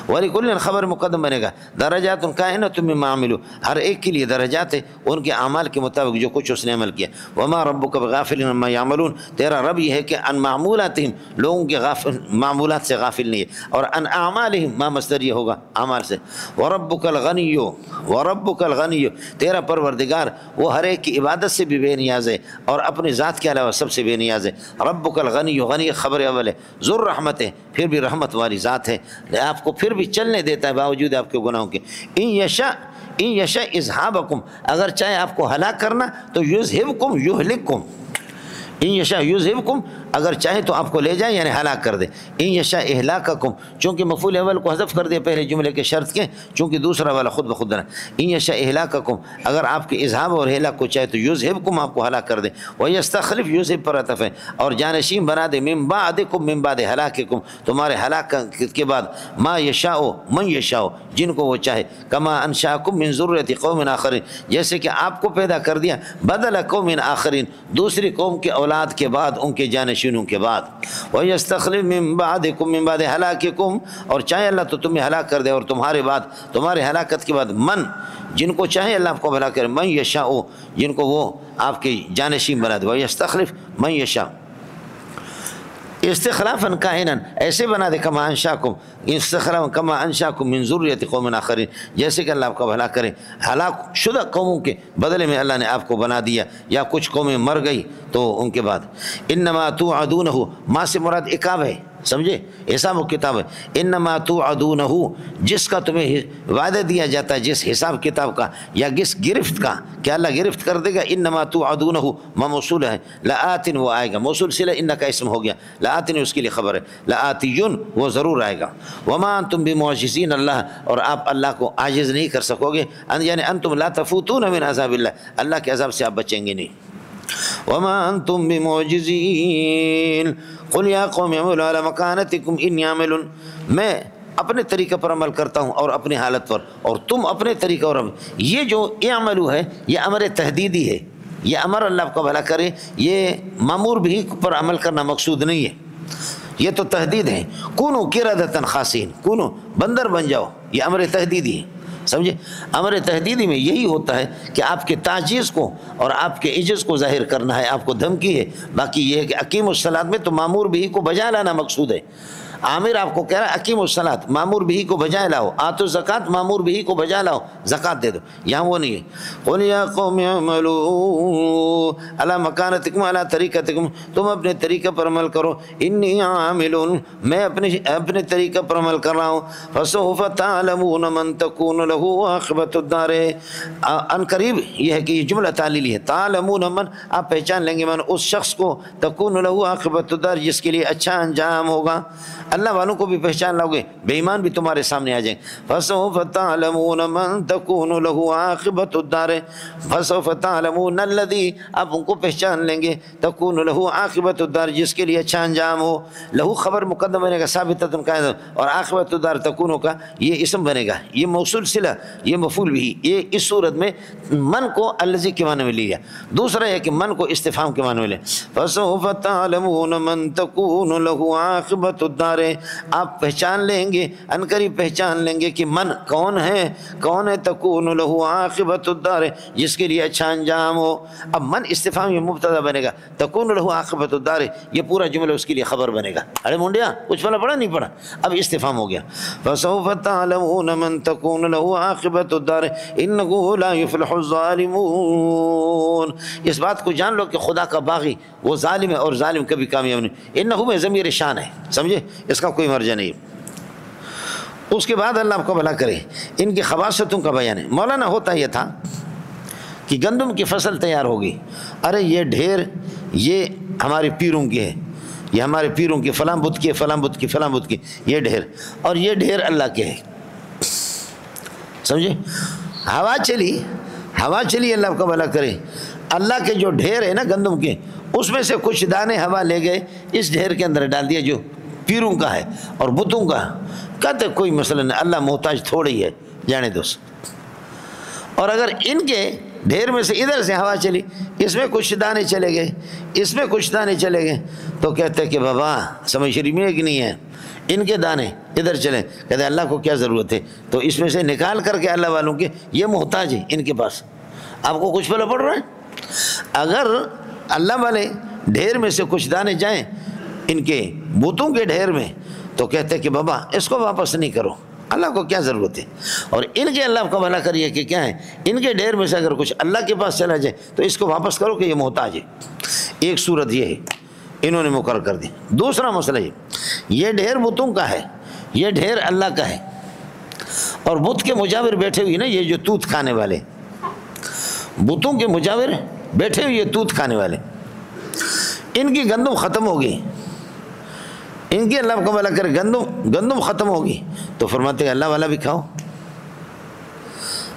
وَلِكُلٍّ خبر مقدم بنے گا درجات کائنۃ مما عملوا، ہر ایک کے لیے درجات ہے ان کے اعمال کے مطابق جو کچھ اس نے عمل کیا. وما ربک بغافل عما یعملون، تیرا رب یہ ہے کہ ان معمولاتہم، لوگوں کے معمولات سے غافل نہیں ہے، اور ان اعمالہم ما مصدر یہ ہوگا اعمال سے. وربک الغنی، تیرا پروردگار وہ ہر ایک کی عبادت سے بھی بے نیاز ہے اور اپنی ذات کے علاوہ سب سے بے نیاز ہے. ربک الغنی، غنی خبر اول ہے، ذو الرحمت ہے، پھر بھی رحمت والی ذات ہے، آپ کو پھر بھی چلنے دیتا ہے باوجود آپ کے گناہوں کے. ان یشاء اذھابکم، اگر چاہے آپ کو ہلاک کرنا تو یذھبکم یہلککم. ان یشاء یذھبکم، اگر چاہے تو آپ کو لے جائے یعنی ہلاک کر دے. ان یشاء اہلاککم، چونکہ مفعول اول کو حذف کر دیا پہلے جملے کے شرط کے، چونکہ دوسرا والا خود بخود نہ. ان یشاء اہلاککم، اگر آپ کے اذھاب اور ہلاک کو چاہے تو یذھبکم، آپ کو ہلاک کر دے. ویستخلف، یذھب پر عطف ہے، اور جانشین بنا دے من بعدکم، من بعد ہلاککم، تمہارے ہلاک کے بعد، ما یشاء من یشاء، جن کو وہ چاہے. کما انشاکم من ذریۃ قوم آخرین، جیسے کہ آپ کو پیدا کر دیا بدل قوم آخرین، دوسری قوم کے اولاد کے بعد، ان کے جانشینوں کے بعد. وَيَسْتَخْلِفْ مِن بَعْدِكُم مِن بَعْدِ هَلَاكِكُم، اور چاہے اللہ تو تمہیں ہلاک کر دے اور تمہارے بعد، تمہارے ہلاکت کے بعد، من، جن کو چاہے اللہ آپ کو بھلا کرے، من یشاء، جن کو وہ آپ کے جانشین بنا دے. وَيَسْتَخْلِفْ من یشاء استخلافاً کائناً، ایسے بنا دے کما انشاکم، استخلاف کما انشاکم من ذریۃ قوم آخرین، جیسے کہ اللہ آپ کا بھلا کرے ہلاک شدہ قوموں کے بدلے میں اللہ نے آپ کو بنا دیا، یا کچھ قومیں مر گئی تو ان کے بعد. انما توعدونہ، ما سے مراد عقاب ہے، سمجھے، حساب و کتاب ہے. انما توعدونہ، جس کا تمہیں وعدہ دیا جاتا ہے، جس حساب کتاب کا یا جس گرفت کا کہ اللہ گرفت کر دے گا. انما توعدونہ ما موصول ہے، لآت وہ آئے گا، موصول صلہ ان کا اسم ہو گیا، لآت اس کے لیے خبر ہے، لآتیون وہ ضرور آئے گا. وما انتم بمعجزین اللہ، اور آپ اللہ کو عاجز نہیں کر سکو گے، یعنی انتم لا تفوتون من عذاب اللہ، اللہ کے عذاب سے آپ بچیں گے نہیں. وما انتم بمعجزین قل یا قوم اعملوا علی مکانتکم انی عامل، میں اپنے طریقے پر عمل کرتا ہوں اور اپنی حالت پر، اور تم اپنے طریقے اور یہ جو اعملوا ہے یہ امر تحدیدی ہے، یہ امر اللہ کا بھلا کرے، یہ مامور بھی پر عمل کرنا مقصود نہیں ہے، یہ تو تحدید ہے. کونوا قردۃ خاسئین، کونوا بندر بن جاؤ، یہ امر تحدیدی ہے، سمجھے. امر تحدیدی میں یہی ہوتا ہے کہ آپ کے تعجیز کو اور آپ کے عجز کو ظاہر کرنا ہے، آپ کو دھمکی ہے. باقی یہ ہے کہ اقیم الصلاۃ میں تو مامور بھی کو بجا لانا مقصود ہے. عامر آپ کو کہہ رہا ہے اقیم الصلاۃ، مامور بھی کو بجائے لاؤ. آتوا الزکات، مامور بھی کو بجا لاؤ، زکات دے دو. یہاں وہ نہیں ہے. قل یا قوم اعملوا علی مکانتکم علی طریقتکم، تم اپنے طریقے پر عمل کرو. انی عامل، میں اپنے طریقے پر عمل کر رہا ہوں. فسوف تعلمون من تکون له عاقبۃ الدار، ان قریب یہ ہے کہ یہ جملہ تعلیلی ہے. تعلمون من، آپ پہچان لیں گے من، اس شخص کو، تکون له عاقبۃ الدار، جس کے لیے اچھا انجام ہوگا. اللہ والوں کو بھی پہچان لاؤ گے، بے ایمان بھی تمہارے سامنے آ جائیں. فسوف تعلمون من تکون له عاقبۃ الدار، فسوف تعلمون الذی، آپ ان کو پہچان لیں گے، تکون له عاقبۃ الدار، جس کے لیے اچھا انجام ہو. لہو خبر مقدم بنے گا ثابتۃ قائم، اور عاقبۃ الدار تکون کا یہ اسم بنے گا، یہ موصول صلہ، یہ مفعول بھی. یہ اس صورت میں من کو الذی کے معنی میں لیا. دوسرا ہے کہ من کو استفہام کے معنی میں لے. فسوف تعلمون من تکون له عاقبۃ الدار، آپ پہچان لیں گے، ان قریب پہچان لیں گے کہ من کون ہے، کون ہے تکون له عاقبۃ الدار، جس کے لیے اچھا انجام ہو. اب من استفہام یہ مبتدا بنے گا، تکون له عاقبۃ الدار یہ پورا جملہ اس کے لیے خبر بنے گا. ارے منڈیا کچھ پڑھا نہیں پڑھا، اب استفہام ہو گیا. فسوف تعلمون من تکون له عاقبۃ الدار انه لا يفلح الظالمون. اس بات کو جان لو کہ خدا کا باغی وہ ظالم ہے اور ظالم کبھی کامیاب نہیں. انه میں ضمیر شان ہے، سمجھے، اس کا کوئی مرجع نہیں. اس کے بعد اللہ آپ کو بھلا کرے ان کی خباثتوں کا بیان ہے. مولانا ہوتا یہ تھا کہ گندم کی فصل تیار ہوگی، ارے یہ ڈھیر یہ ہمارے پیروں کی ہے، یہ ہمارے پیروں کی، فلاں بت کی، فلاں بت کی، فلاں بت کی، یہ ڈھیر، اور یہ ڈھیر اللہ کے ہے، سمجھے؟ ہوا چلی اللہ کا بھلا کرے، اللہ کے جو ڈھیر ہے نا گندم کے، اس میں سے کچھ دانے ہوا لے گئے، اس ڈھیر کے اندر ڈال دیا جو پیروں کا ہے اور بتوں کا، کہتے کوئی مسئلہ نہیں، اللہ محتاج تھوڑی ہے، جانے دو۔ اور اگر ان کے ڈھیر میں سے ادھر سے ہوا چلی، اس میں کچھ دانے چلے گئے، اس میں کچھ دانے چلے گئے، تو کہتے کہ بابا سمجھ شریف میں ایک نہیں ہے، ان کے دانے ادھر چلے، کہتے اللہ کو کیا ضرورت ہے، تو اس میں سے نکال کر کے اللہ والوں کے، یہ محتاج ہے ان کے پاس، آپ کو کچھ پلہ پڑ رہا ہے۔ اگر اللہ والے ڈھیر میں سے کچھ دانے جائیں ان کے بتوں کے ڈھیر میں، تو کہتے کہ بابا اس کو واپس نہیں کرو، اللہ کو کیا ضرورت ہے، اور ان کے اللہ کا بھلا کریے کہ کیا ہے، ان کے ڈھیر میں سے اگر کچھ اللہ کے پاس چلا جائے تو اس کو واپس کرو کہ یہ محتاج ہے۔ ایک صورت یہ ہے انہوں نے مقرر کر دی۔ دوسرا مسئلہ یہ ڈھیر بتوں کا ہے، یہ ڈھیر اللہ کا ہے، اور بت کے مجاور بیٹھے ہوئے نا، یہ جو توت کھانے والے، بتوں کے مجاور بیٹھے ہوئے توت کھانے والے، ان کی گندم ختم ہوگی، ان کی اللہ کو بھلا کرے گندم ختم ہوگی، تو فرماتے ہیں اللہ والا بھی کھاؤ،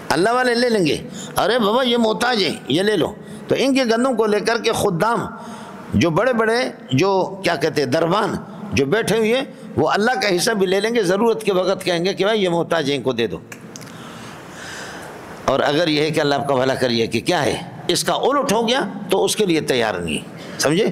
اللہ والے لے لیں گے، ارے بابا یہ محتاج ہے یہ لے لو، تو ان کے گندم کو لے کر کے خدام جو بڑے بڑے جو کیا کہتے ہیں دربان جو بیٹھے ہوئے، وہ اللہ کا حصہ بھی لے لیں گے، ضرورت کے وقت کہیں گے کہ بھائی یہ محتاج ہے ان کو دے دو۔ اور اگر یہ ہے کہ اللہ آپ کا بھلا کریے کہ کیا ہے اس کا الٹ ہو گیا، تو اس کے لیے تیار نہیں، سمجھے؟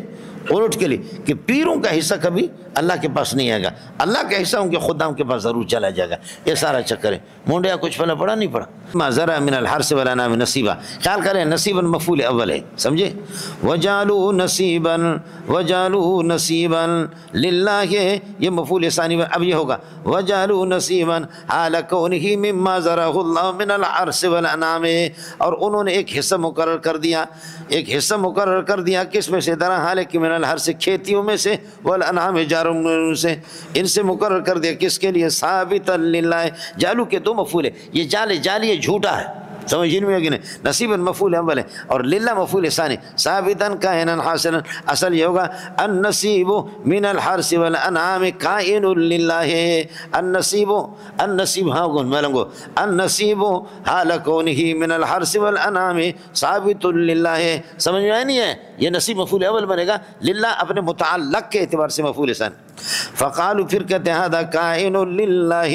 الٹ کے لیے کہ پیروں کا حصہ کبھی اللہ کے پاس نہیں آئے گا، اللہ کا حصہ ان کے خدام کے پاس ضرور چلا جائے گا، یہ سارا چکر ہے۔ مونڈیا کچھ پھلا پڑا نہیں پڑا، ما ذرا من الحرث والانعام نصیبا، خیال کریں نصیبا مفعول اول ہے، سمجھے؟ وجعلوا نصیبا للہ، یہ مفعول ثانی، اب یہ ہوگا وجعلوا نصیبا حال کونہ مما ذرہ اللہ من الحرث والانعام، اور انہوں نے ایک حصہ مقرر کر دیا، کس میں سے؟ درا حال کہ من الحرث کھیتیوں میں سے، والانعام جاروں سے، ان سے مقرر کر دیا، کس کے لیے؟ ثابتا للہ، جالو کے دو مفعول ہے، یہ جالی ہے جھوٹا ہے، سمجھ میں کہ نہیں؟ نصیبا مفعول اول ہے اور للہ مفعول ثانی، ثابتا کائنا حاصلا، اصل یہ ہوگا النصیب من الحرث والانعام کائن للہ، النصیب ہاں ملنگو، النصیب حال کونہ من الحرث والانعام ثابت للہ، سمجھ میں نہیں ہے؟ یہ نصیب مفعول اول بنے گا، للہ اپنے متعلق کے اعتبار سے مفعول ثانی۔ فقالوا، پھر کہتے ہیں ہذا کائن للہ،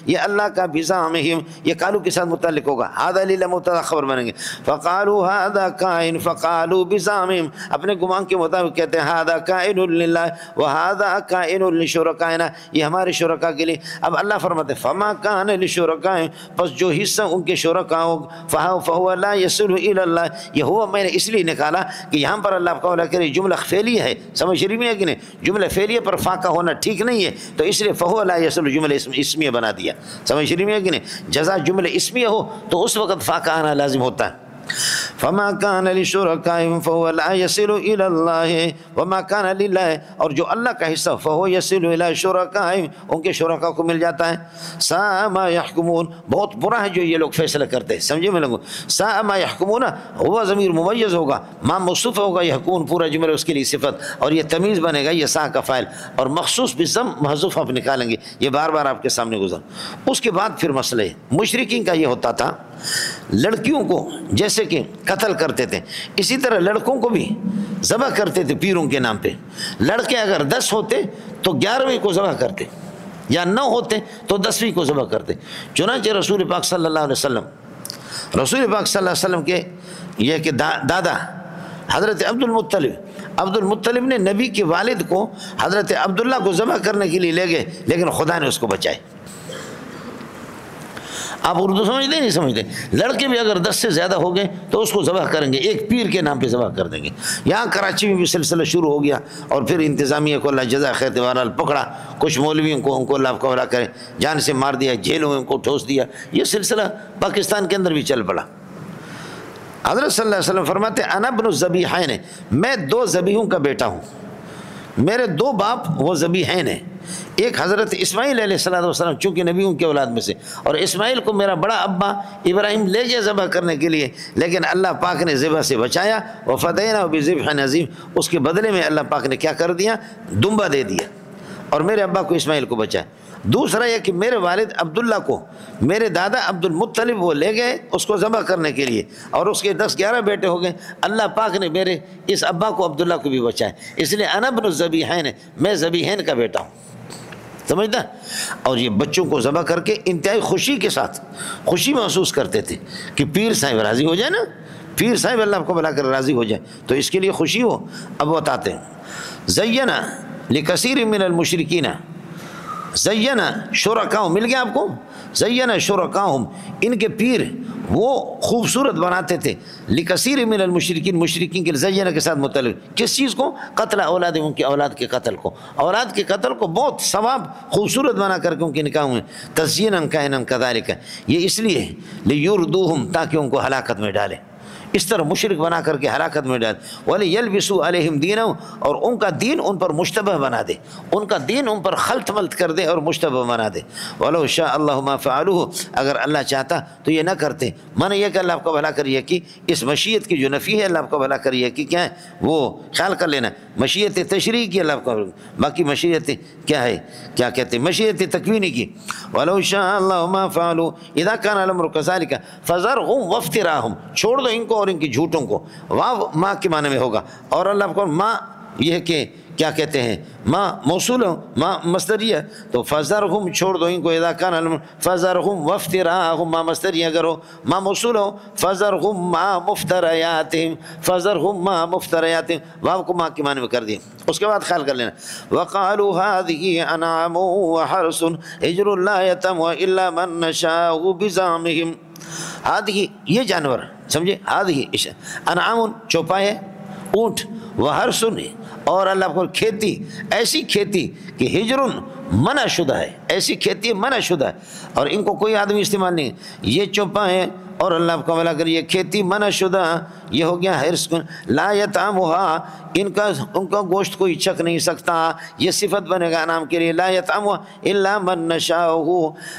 یہ اللہ کا بزعمہم، یہ قالو کے ساتھ متعلق ہوگا، ہذا للہ مبتدا خبر بنیں گے، فقالوا ہذا کائن، فقالوا بزعمہم، اپنے گمان کے مطابق کہتے ہیں ہذا کائن للہ وہذا کائن لشرکائنا، یہ ہمارے شرکا کے لیے۔ اب اللہ فرماتے ہیں فما کان لشرکائہم، پس جو حصہ ان کے شرکا ہو، فہو لا یصل الی اللہ، یہ ہوا میں نے اس لیے نکالا کہ یہاں پر اللہ قول کرے جملہ فعلیہ ہے، سمجھ رہی ہے کہ نہیں؟ جملہ فعلیہ پر فاقہ ہونا ٹھیک نہیں ہے، تو اس لیے فہو لا یصل جملہ اسمیہ بنا دیا، سمجھ رہی ہے کہ نہیں؟ جزا جملہ اسمیہ ہو تو اس وقت فاقہ آنا لازم ہوتا ہے۔ فما کان لشرکائہم فہو لا یصل الی اللہ وما کان للہ، اور جو اللہ کا حصہ فہو یصل الی شرکائہم، ان کے شرکا کو مل جاتا ہے۔ ساء ما یحکمون، بہت برا ہے جو یہ لوگ فیصلہ کرتے ہیں، سمجھے میں لوگوں؟ ساء ما یحکمون، ہوا ضمیر ممیز ہوگا، ما موصوف ہوگا، یحکمون پورا جملہ اس کے لیے صفت، اور یہ تمیز بنے گا، یہ ساء کا فاعل، اور مخصوص بضم محذوف آپ نکالیں گے، یہ بار بار آپ کے سامنے گزر۔ اس کے بعد پھر مسئلہ ہے مشرکین کا، یہ ہوتا تھا لڑکیوں کو جیسے کہ قتل کرتے تھے، اسی طرح لڑکوں کو بھی ذبح کرتے تھے پیروں کے نام پہ۔ لڑکے اگر 10 ہوتے تو 11ویں کو ذبح کرتے، یا 9 ہوتے تو 10ویں کو ذبح کرتے۔ چنانچہ رسول پاک صلی اللہ علیہ وسلم کے یہ کہ دادا حضرت عبد المطلب نے نبی کے والد کو حضرت عبداللہ کو ذبح کرنے کے لیے لے گئے، لیکن خدا نے اس کو بچائے۔ آپ اردو سمجھتے نہیں سمجھتے؟ لڑکے بھی اگر 10 سے زیادہ ہو گئے تو اس کو ذبح کریں گے، ایک پیر کے نام پہ ذبح کر دیں گے۔ یہاں کراچی میں بھی سلسلہ شروع ہو گیا، اور پھر انتظامیہ کو اللہ جزا خیر بہرحال پکڑا، کچھ مولویوں کو ان کو اللہ کو بھلا کرے جان سے مار دیا، جیلوں میں ان کو ٹھوس دیا۔ یہ سلسلہ پاکستان کے اندر بھی چل پڑا۔ حضرت صلی اللہ علیہ وسلم فرماتے انا ابن الذبیحین، میں 2 ذبیحوں کا بیٹا ہوں۔ میرے دو باپ وہ ذبیحین ہیں، ایک حضرت اسماعیل علیہ السلام چونکہ نبیوں کی اولاد میں سے، اور اسماعیل کو میرا بڑا ابا ابراہیم لے گیا ذبح کرنے کے لیے، لیکن اللہ پاک نے ذبح سے بچایا، وفدیناہ بذبح عظیم، اس کے بدلے میں اللہ پاک نے کیا کر دیا، دمبا دے دیا، اور میرے ابا کو اسماعیل کو بچایا۔ دوسرا یہ کہ میرے والد عبداللہ کو میرے دادا عبد المطلب وہ لے گئے اس کو ذبح کرنے کے لیے، اور اس کے 10-11 بیٹے ہو گئے، اللہ پاک نے میرے اس ابا کو عبداللہ کو بھی بچایا، اس لیے انا ابن الذبیحین، میں ذبیحین کا بیٹا ہوں، سمجھتا۔ اور یہ بچوں کو ذبح کر کے انتہائی خوشی کے ساتھ خوشی محسوس کرتے تھے کہ پیر صاحب راضی ہو جائے نا، پیر صاحب اللہ کو بلا کر راضی ہو جائے تو اس کے لیے خوشی ہو۔ اب بتاتے ہیں زینا لکثیر من المشرکین، زینا شرکاء مل گیا آپ کو، زینا شرکاءہم، ان کے پیر وہ خوبصورت بناتے تھے، لکثیر من المشرکین، مشرکین کے زینا کے ساتھ متعلق کس چیز کو، قتل اولاد، ان کی اولاد کے قتل کو، اولاد کے قتل کو بہت ثواب خوبصورت بنا کر کے ان کے نکاح میں، تزیینا کائنا کذالک، یہ اس لیے لیردوہم تاکہ ان کو ہلاکت میں ڈالے، اس طرح مشرک بنا کر کے ہلاکت میں ڈال، وَلِيَلْبِسُوا عَلَيْهِمْ دِينَهُمْ، اور ان کا دین ان پر مشتبہ بنا دے، ان کا دین ان پر خلط ملط کر دے اور مشتبہ بنا دے۔ وَلَوْ شَاءَ اللَّهُ مَا فَعَلُوهُ، اگر اللہ چاہتا تو یہ نہ کرتے، معنی یہ کہ اللہ آپ کو بھلا کریے کہ اس مشیت کی جو نفی ہے اللہ آپ کو بھلا کریے کہ کیا ہے وہ خیال کر لینا، مشیت تشریعی کی اللہ آپ کو، باقی مشیت کیا ہے، کیا کہتے ہیں، مشیت تکوینی کی۔ وَلَوْ شَاءَ اللَّهُ مَا فَعَلُوهُ إِذَا كَانَ الْأَمْرُ كَذَلِكَ فَذَرْهُمْ وَافْتِرَاءَهُمْ، چھوڑ دو ان کو اور ان کی جھوٹوں کو، واو ماں کے معنی میں ہوگا، اور اللہ کو ماں یہ ہے کہ کیا کہتے ہیں، ماں موصول ہو، ماں مصدریہ، تو فذرہم چھوڑ دو ان کو، اذا کان فذرہم وافتراءہم، ماں مصدریہ اگر ہو، ماں موصول ہو، فذرہم ماں مفتریاتہم، فذرہم ماں مفتریاتہم، واو کو ماں کے معنی میں کر دیا۔ اس کے بعد خیال کر لینا، وقالوا هذه انعام وحرث حجر لا يتم الا من نشاء بزعمهم، ہادھی یہ جانور سمجھے، ہادھی انعام چوپائے، اونٹ، وحرث، اور اللہ کو کھیتی، ایسی کھیتی کہ ہجرن منع شدہ ہے، ایسی کھیتی منع شدہ ہے اور ان کو کوئی آدمی استعمال نہیں، یہ چوپائے اور اللہ کو ملا کر یہ کھیتی منع شدہ، یہ ہو گیا حرص، لا یطعمھا، ان کا گوشت کوئی چکھ نہیں سکتا، یہ صفت بنے گا انعام کے لیے، لا یطعمھا الا من نشاء،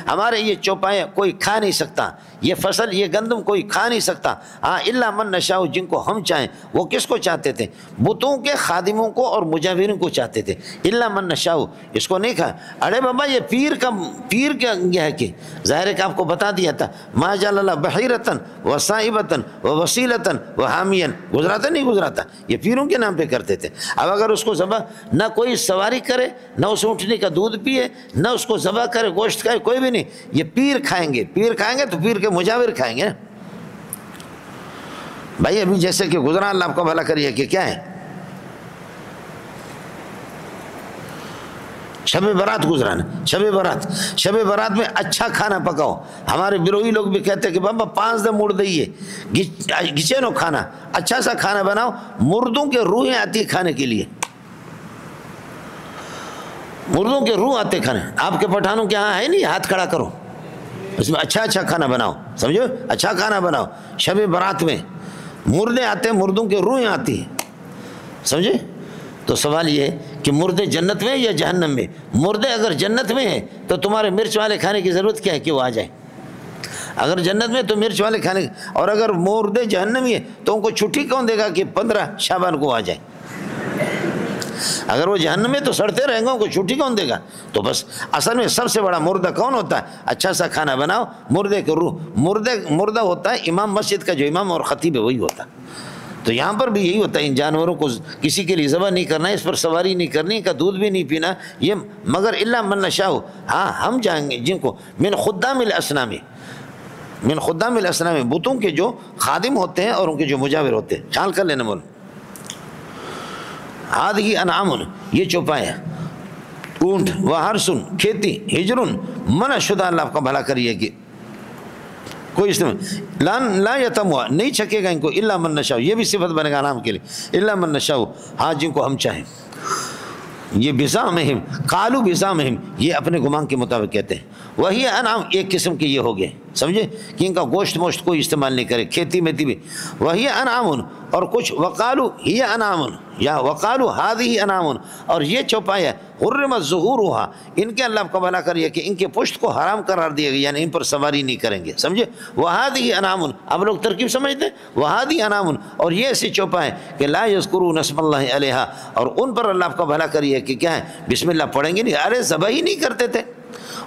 ہمارے یہ چوپائے کوئی کھا نہیں سکتا، یہ فصل یہ گندم کوئی کھا نہیں سکتا، ہاں الا من نشاء، جن کو ہم چاہیں، وہ کس کو چاہتے تھے، بتوں کے خادموں کو اور مجاورین کو چاہتے تھے، الا من نشاء، اس کو نہیں کھا۔ ارے بابا یہ پیر کا یہ ہے کہ ظاہر ہے کہ آپ کو بتا دیا تھا، ما جعل اللہ بحیرتن وصائبتن ووسیلتن وحامیا، گزرا تھا نہیں گزرا تھا، یہ پیروں کے نام پہ کرتے تھے۔ اب اگر اس کو ذبح نہ کوئی سواری کرے، نہ اس اونٹنی کا دودھ پیے، نہ اس کو ذبح کرے، گوشت کھائے، کوئی بھی نہیں، یہ پیر کھائیں گے، پیر کھائیں گے تو پیر کے مجاور کھائیں گے بھائی۔ ابھی جیسے کہ گزرا، اللہ آپ کا بھلا کریے کہ کیا ہے، شب برات گزرانا، شب برات میں اچھا کھانا پکاؤ۔ ہمارے بروئی لوگ بھی کہتے ہیں کہ بابا 5 دن مڑ دئیے، گھچے نو کھانا، اچھا سا کھانا بناؤ، مردوں کے روحیں آتی کھانے کے لیے، مردوں کے روح آتے کھانے۔ آپ کے پٹھانوں کے ہاں ہے نہیں، ہاتھ کھڑا کرو، اس میں اچھا کھانا بناؤ، سمجھو اچھا کھانا بناؤ۔ شب برات میں مردے آتے ہیں، مردوں کے روحیں آتی ہیں، سمجھے؟ تو سوال یہ ہے کہ مردے جنت میں یا جہنم میں؟ مردے اگر جنت میں ہیں تو تمہارے مرچ والے کھانے کی ضرورت کیا ہے کہ وہ آ جائیں؟ اگر جنت میں تو مرچ والے کھانے، اور اگر مردے جہنم میں تو ان کو چھٹی کون دے گا کہ 15 شعبان کو آ جائیں؟ اگر وہ جہنم میں تو سڑتے رہیں گے، ان کو چھٹی کون دے گا؟ تو بس اصل میں سب سے بڑا مردہ کون ہوتا ہے؟ اچھا سا کھانا بناؤ، مردے کے روح، مردہ ہوتا ہے امام مسجد کا، جو امام اور خطیب ہے وہی ہوتا ہے۔ تو یہاں پر بھی یہی ہوتا ہے، ان جانوروں کو کسی کے لیے ذبح نہیں کرنا، اس پر سواری نہیں کرنی، کا دودھ بھی نہیں پینا، یہ مگر الا من نشاء، ہاں ہم جائیں گے جن کو من خدام الاسنام، بتوں کے جو خادم ہوتے ہیں اور ان کے جو مجاور ہوتے ہیں، خیال کر لینا۔ بول ہذہ انعام، یہ چوپائے، اونٹ، وحرث کھیتی، ہجرن منع شدہ، اللہ آپ کا بھلا کریے کہ کوئی استعمال، لا یتموا نہیں چھکے گا ان کو، الا من نشاء، یہ بھی صفت بنے گا نام کے لیے، الا من نشاء، ہاں جن کو ہم چاہیں۔ یہ بزعمہم، قالوا بزعمہم، یہ اپنے گمان کے مطابق کہتے ہیں، وہی انعام، ایک قسم کے یہ ہو گئے سمجھے کہ ان کا گوشت موشت کوئی استعمال نہیں کرے، کھیتی میتی بھی. وہی انعام، اور کچھ وقالو ہی انعام یا وقالو ہذہ انعام، اور یہ چوپائے حرمت ظہورھا، ان کے اللہ کا بھلا کریے کہ ان کے پشت کو حرام قرار دیا گیا، یعنی ان پر سواری نہیں کریں گے، سمجھے. وہذہ انعام، اب لوگ ترکیب سمجھتے ہیں. وہذہ انعام، اور یہ ایسی چوپائے کہ لا یذکرون اسم اللہ علیہا، اور ان پر اللہ کا بھلا کریے کہ کیا ہے بسم اللہ پڑھیں گے نہیں، ارے ذبح ہی نہیں کرتے تھے،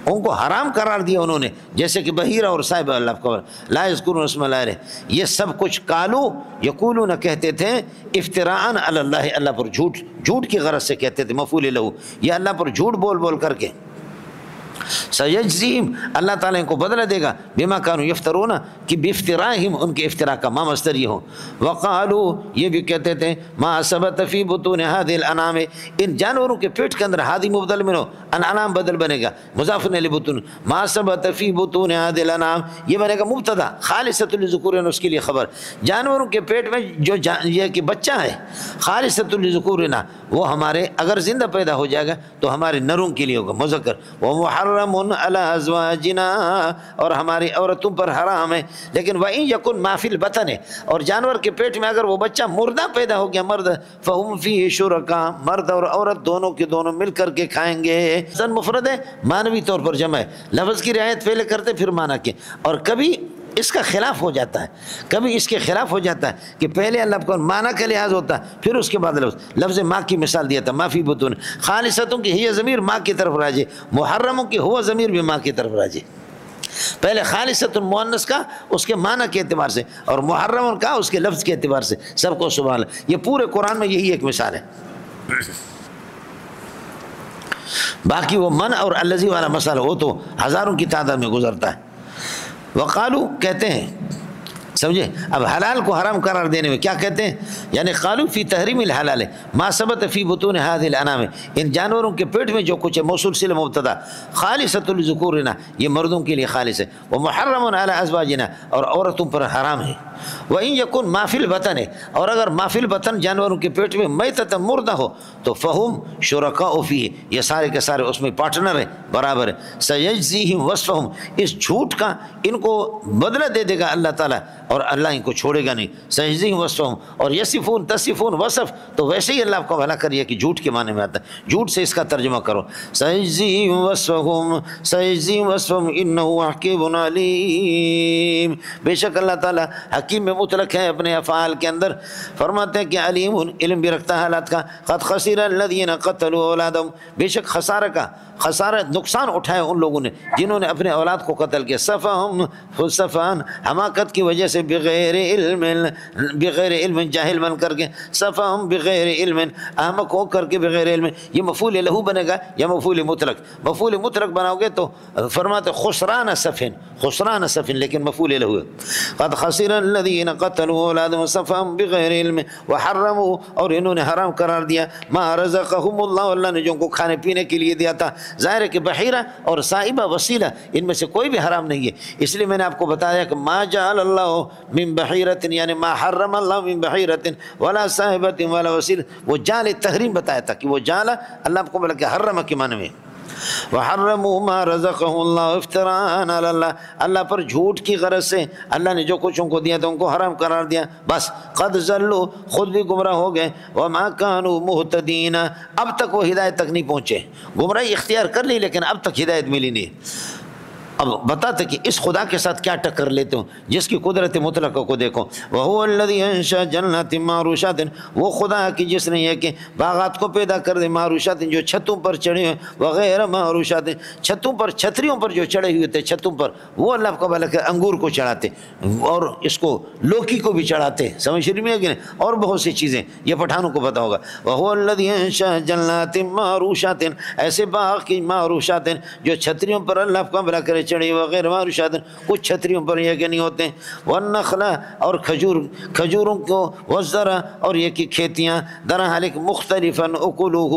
ان کو حرام قرار دیا انہوں نے، جیسے کہ بحیرہ اور صاحب اللہ کا لا یذکرون اسم اللہ علیہ. یہ سب کچھ قالو یقولون کہتے تھے افتراء علی اللہ، اللہ پر جھوٹ کی غرض سے کہتے تھے، مفعول لہ، یہ اللہ پر جھوٹ بول کر کے. سیجزیہم، اللہ تعالیٰ ان کو بدلہ دے گا، بما کانوا یفترون، کہ بافتراءہم، ان کے افتراء کا مصدر یہ ہو. وقالو، یہ بھی کہتے تھے ما ثبت فی بطون ھذہ الانعام، ان جانوروں کے پیٹ کے اندر، ھذہ مبدل منہ، انعام بدل بنے گا، مضاف الی بطون. ما ثبت فی بطون ھذہ الانعام، یہ بنے گا مبتدا، خالصۃ للذکورین، اس کے لیے خبر. جانوروں کے پیٹ میں جو یہ کہ بچہ ہے، خالصۃ للذکورین، وہ ہمارے اگر زندہ پیدا ہو جائے گا تو ہمارے نروں کے لیے ہوگا، مذکر. ومحرم علی ازواجنا، اور ہماری عورتوں پر حرام ہے. لیکن وَإِن يَكُنْ مَا فِي الْبَطَنِ، اور جانور کے پیٹ میں اگر وہ بچہ مردہ پیدا ہو گیا، مرد، فَهُمْ فِيهِ شُرَكَاء، مرد اور عورت دونوں کے دونوں مل کر کے کھائیں گے. زن مفرد ہے، معنوی طور پر جمع ہے، لفظ کی رعایت پہلے کرتے پھر معنی کے. اور کبھی اس کا خلاف ہو جاتا ہے، کبھی اس کے خلاف ہو جاتا ہے کہ پہلے اللہ کو معنی کا لحاظ ہوتا ہے، پھر اس کے بعد لفظ ماں کی مثال دیا تھا، ما فی بطون. خالصتوں کی ہی ضمیر ماں کی طرف راجع، محرموں کی ہوا ضمیر بھی ماں کی طرف راجع. پہلے خالصۃ المؤنث کا اس کے معنی کے اعتبار سے، اور محرم کا اس کے لفظ کے اعتبار سے. سب کو سبحان اللہ، یہ پورے قرآن میں یہی ایک مثال ہے. باقی وہ من اور الذی والا مسئلہ وہ تو ہزاروں کی تعداد میں گزرتا ہے. وقالو کہتے ہیں، سمجھے. اب حلال کو حرام قرار دینے میں کیا کہتے ہیں، یعنی قالو فی تحریم الحلال ما ثبت فی بطون ھذہ الانعام، ان جانوروں کے پیٹ میں جو کچھ ہے، موصول صلہ مبتدا، خالصۃ لذکورنا، یہ مردوں کے لیے خالص ہے. ومحرم علی ازواجنا، اور عورتوں پر حرام ہے. وَإِن يَكُنْ مَا فِي الْبَطَنِ، اور اگر ما فی البطن جانوروں کے پیٹ میں میتۃ مردہ ہو تو فَهُمْ شُرَكَاءُ فِيهِ، یہ سارے کے سارے اس میں پارٹنر ہیں، برابر ہے. سَيَجْزِيهِمْ وَصْفَهُمْ، اس جھوٹ کا ان کو بدلہ دے دے گا اللہ تعالیٰ، اور اللہ ان کو چھوڑے گا نہیں. سَيَجْزِيهِمْ وَصْفَهُمْ، اور یصفون تصفون وصف تو ویسے ہی اللہ آپ کو بھلا کریے کہ جھوٹ کے معنی میں آتا ہے، جھوٹ سے اس کا ترجمہ کرو. سَيَجْزِيهِمْ وَصْفَهُمْ سَيَجْزِيهِمْ وَصْفَهُمْ إِنَّهُ حَكِيمٌ عَلِيمٌ، بے شک اللہ تعالیٰ حکیم میں مطلق ہے اپنے افعال کے اندر. فرماتے ہیں کہ علیم، علم بھی رکھتا ہے حالات کا. قد خسر الذین قتلوا اولادهم، بے شک خسارہ نقصان اٹھایا ان لوگوں نے جنہوں نے اپنے اولاد کو قتل کیا. صفان، حماقت کی وجہ سے، بغیر علم جاہل بن کر کے، صفہم بغیر علم، احمق ہو کر کے بغیر علم. یہ مفعول لہو بنے گا یا مفعول مطلق. مفعول مطلق بناؤ گے تو فرماتے خسران صفن، لیکن مفعول لہو ہے. قد خسر الذین قتلوا اولادهم صفہم بغیر علم وحرموا، اور انہوں نے حرام قرار دیا ما رزقهم اللہ، اللہ نے جو کو کھانے پینے کے لیے دیا تھا. ظاہر ہے کہ بحیرہ اور صائبہ وسیلہ ان میں سے کوئی بھی حرام نہیں ہے. اس لیے میں نے آپ کو بتایا کہ ما جعل اللہ من بحیرۃ، یعنی ما حرم اللہ من بحیرۃ ولا صائبۃ ولا وسیلہ، وہ جعل تحریم بتایا تھا کہ وہ جعل اللہ آپ کو بولا کہ حرم کے معنی میں. وحرموا ما رزقهم اللہ افتراء علی اللہ، اللہ پر جھوٹ کی غرض سے اللہ نے جو کچھ ان کو دیا تھا ان کو حرام قرار دیا. بس قد ضلوا، خود بھی گمراہ ہو گئے. وما كانوا مہتدین، اب تک وہ ہدایت تک نہیں پہنچے. گمراہی اختیار کر لی لیکن اب تک ہدایت ملی نہیں. اب بتاتے کہ اس خدا کے ساتھ کیا ٹکر لیتے ہوں جس کی قدرت مطلقہ کو دیکھو. وَهُوَ الَّذِي أَنشَأَ جَنَّاتٍ مَّعْرُوشَاتٍ، وہ خدا ہے کہ جس نے یہ کہ باغات کو پیدا کر دے، معروشات جو چھتوں پر چڑھے ہوئے، وغیر معروشات چھتوں پر، چھتریوں پر جو چڑھے ہوئے تھے، چھتوں پر وہ اللہ کو بھلا کہ انگور کو چڑھاتے اور اس کو لوکی کو بھی چڑھاتے، سمجھ رہی ہے کہ نہیں، اور بہت سی چیزیں یہ پٹھانوں کو پتہ ہوگا. وَهُوَ الَّذِي أَنشَأَ جَنَّاتٍ مَّعْرُوشَاتٍ، ایسے باغ کی معروشات جو چھتریوں پر اللہ کو بھلا کرے چڑھے، وغیر معروشات کچھ چھتریوں پر یہ کہ نہیں ہوتے ہیں. والنخل، اور کھجوروں کو، والزرع، اور یہ کی کھیتیاں، درحالک مختلفاً اکلہ،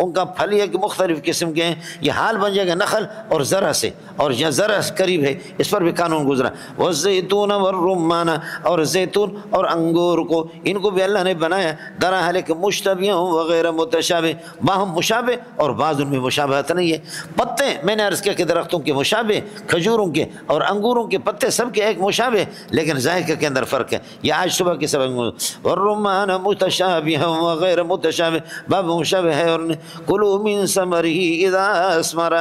ان کا پھل یہ کہ مختلف قسم کے ہیں. یہ حال بن جائے گا نخل اور زرع سے، اور یہ زرع قریب ہے اس پر بھی قانون گزرا. والزیتون والرمان، اور زیتون اور انگور کو، ان کو بھی اللہ نے بنایا درحالک مشتبہ وغیر متشابہ، باہم مشابہ اور بعض ان میں مشابہت نہیں ہے. پتے میں نے عرض کیا کہ درختوں کے مشابہ کھجوروں کے اور انگوروں کے پتے سب کے ایک مشابہ، لیکن ذائقے کے اندر فرق ہے۔ یہ آج صبح کے سبق والرمان متشابہ وغیر متشابہ، باب مشابہ ہے اور کلوا من ثمرہ اذا اثمر،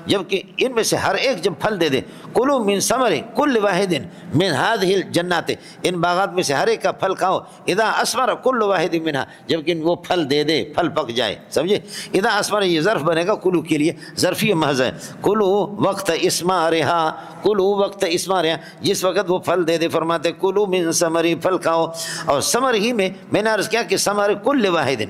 جبکہ ان میں سے ہر ایک جب پھل دے دے، کلوا من ثمر کل واحد من هذه الجنات، ان باغات میں سے ہر ایک کا پھل کھاؤ، اذا اثمر کل واحد منها، جبکہ وہ پھل دے دے، پھل پک جائے، سمجھے؟ اذا اثمر یہ ظرف بنے گا کلو کے لیے، ظرفی محض ہے، کلو وقت اسمارہا، کلو وقت اسمارہا، جس وقت وہ پھل دے دے، فرماتے کلو من ثمری، پھل کھاؤ، اور ثمر ہی میں نے عرض کیا کہ ثمر کل واحد،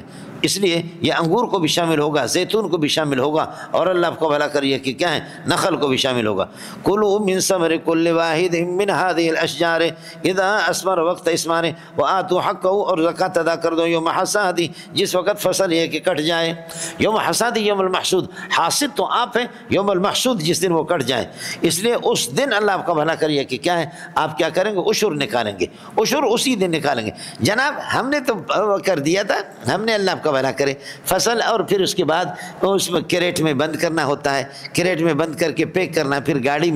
اس لیے یہ انگور کو بھی شامل ہوگا، زیتون کو بھی شامل ہوگا، اور اللہ آپ کو بھلا کریے کہ کیا ہے، نخل کو بھی شامل ہوگا۔ کلوا من ثمر کل واحد من هذه الاشجار اذا اثمر وقت اسمارہ وآتوا حقہ، اور زکوٰۃ ادا کر دو یوم حصادی، جس وقت فصل یہ کہ کٹ جائے، یوم حصادی یوم المحصود، حاصد تو آپ ہیں، یوم المحصود جس دن وہ کٹ جائے، اس لیے اس دن اللہ آپ کا بھلا کریے کہ کیا ہے، آپ کیا کریں گے، عشر نکالیں گے، عشر اسی دن نکالیں گے۔ جناب ہم نے تو کر دیا تھا، ہم نے، اللہ آپ کا بھلا کرے، فصل، اور پھر اس کے بعد اس میں کریٹ میں بند کرنا ہوتا ہے، کریٹ میں بند کر کے پیک کرنا، پھر گاڑی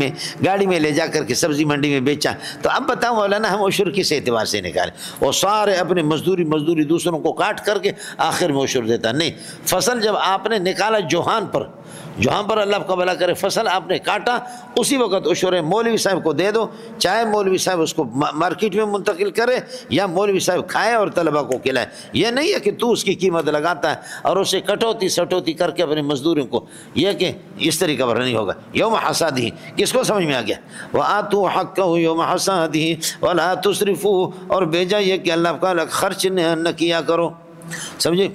میں لے جا کر کے سبزی منڈی میں بیچا، تو اب بتاؤ مولانا ہم عشر کس اعتبار سے نکالیں؟ وہ سارے اپنے مزدوری دوسروں کو کاٹ کر کے آخر میں عشر دیتا، نہیں، فصل جب آپ نے نکالا جوہان پر اللہ آپ کا بھلا کرے، فصل آپ نے کاٹا، اسی وقت عشر مولوی صاحب کو دے دو، چاہے مولوی صاحب اس کو مارکیٹ میں منتقل کرے یا مولوی صاحب کھائے اور طلبہ کو کھلائے، یہ نہیں ہے کہ تو اس کی قیمت لگاتا ہے اور اسے کٹوتی کر کے اپنے مزدوروں کو، یہ کہ اس طریقہ پر نہیں ہوگا۔ یوم حصادہ، کس کو سمجھ میں آ گیا؟ وآتوا حقہ یوم حصادہ ولا تسرفوا، اور بھیجا یہ کہ اللہ کا خرچ نہ کیا کرو، سمجھے؟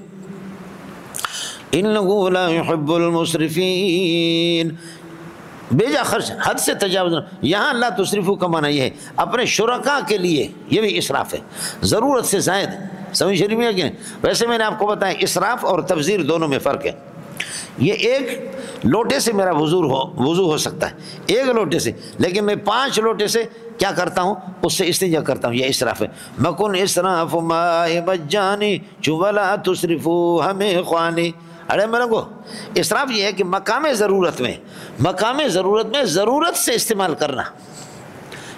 انہ لا يحب المسرفین، بیجا خرچ، حد سے تجاوز، یہاں اللہ تصرفو کا معنی یہ ہے اپنے شرکاء کے لیے، یہ بھی اسراف ہے، ضرورت سے زائد، سمجھ شریف میں ہے کہ نہیں؟ ویسے میں نے آپ کو بتایا اسراف اور تبذیر دونوں میں فرق ہے۔ یہ ایک لوٹے سے میرا وضو ہو سکتا ہے، ایک لوٹے سے، لیکن میں 5 لوٹے سے کیا کرتا ہوں، اس سے استنجا کرتا ہوں، یہ اسراف ہے۔ مکن اسراف ماء مجانی ولا تصرفو ہمیں خوانی، ارے میرے کو اسراف یہ ہے کہ مقام ضرورت میں ضرورت سے استعمال کرنا،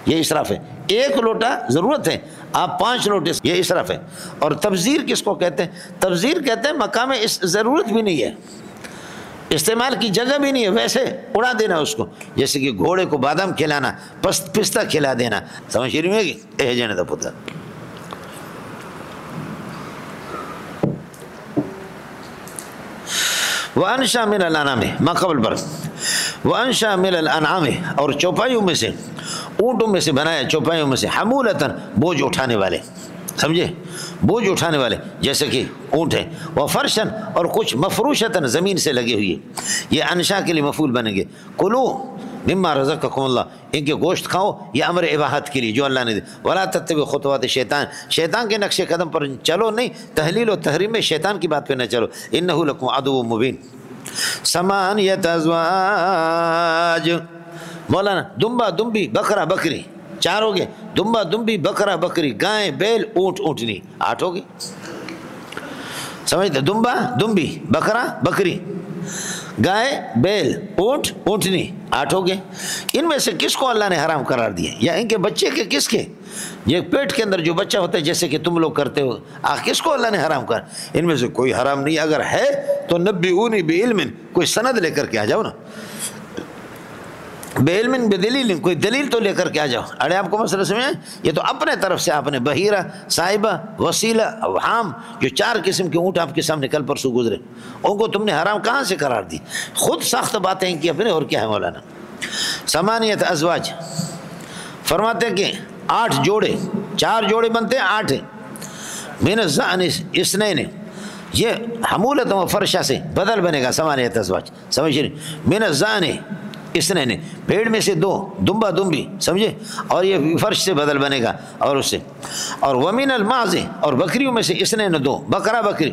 یہ اسراف ہے۔ ایک لوٹا ضرورت ہے، آپ 5 لوٹے، یہ اسراف ہے۔ اور تبذیر کس کو کہتے ہیں؟ تبذیر کہتے ہیں مقام ضرورت بھی نہیں ہے، استعمال کی جگہ بھی نہیں ہے، ویسے اڑا دینا اس کو، جیسے کہ گھوڑے کو بادام کھلانا، پستہ کھلا دینا، سمجھ رہی ہے کہ اے جانے دا پتہ۔ وَأَنْشَأَ مِنَ الْأَنْعَامِ، ما قبل پر، وَأَنْشَأَ مِنَ الْأَنْعَامِ، اور چوپایوں میں سے، اونٹوں میں سے بنایا، چوپایوں میں سے، حمولتاً، بوجھ اٹھانے والے، سمجھے؟ بوجھ اٹھانے والے، جیسے کہ اونٹ ہے، وَفَرْشًا، اور کچھ مفروشتاً، زمین سے لگے ہوئی، یہ انشاء کے لیے مفعول بنیں گے۔ کلو مما رزقکم اللہ، ان کے گوشت کھاؤ، یہ امر اباحت کے لیے جو اللہ نے دے۔ ولا تتبعوا خطوات شیطان، شیطان کے نقش قدم پر چلو نہیں، تحلیل و تحریم میں شیطان کی بات پہ نہ چلو، انہ لکم عدو مبین۔ ثمانیۃ ازواج، مولانا دمبا دمبی بکرا بکری 4 ہو گئے، دمبا دمبی بکرا بکری، گائے بیل اونٹ اونٹنی 8 ہو گئے، سمجھتے؟ دمبا دمبی بکرا بکری، گائے بیل اونٹ اونٹنی 8 ہو گئے۔ ان میں سے کس کو اللہ نے حرام قرار دیا؟ یا ان کے بچے کے، کس کے؟ یہ پیٹ کے اندر جو بچہ ہوتا ہے جیسے کہ تم لوگ کرتے ہو، کس کو اللہ نے حرام کر؟ ان میں سے کوئی حرام نہیں، اگر ہے تو نبئونی بعلم، کوئی سند لے کر کے آ جاؤ نا، بعلم بدلیل، کوئی دلیل تو لے کر کے آ جاؤ۔ ارے آپ کو مسئلہ سمجھیں، یہ تو اپنے طرف سے آپ نے بحیرہ، صاحبہ، وسیلہ، اوہام، جو 4 قسم کے اونٹ آپ کے سامنے کل پرسوں گزرے، ان کو تم نے حرام کہاں سے قرار دی؟ خود ساخت باتیں کی اپنے، اور کیا ہے مولانا؟ ثمانیۃ ازواج، فرماتے ہیں کہ 8 جوڑے، 4 جوڑے بنتے ہیں 8 ہیں، من الظأن اثنین، یہ حمولت و فرشہ سے بدل بنے گا ثمانیۃ ازواج، سمجھ رہے؟ من الظأن اثنین، بھیڑ میں سے 2، دمبا دمبی، سمجھے؟ اور یہ فرش سے بدل بنے گا، اور اس سے، اور ومن الماعز، اور بکریوں میں سے اثنین 2، بکرا بکری۔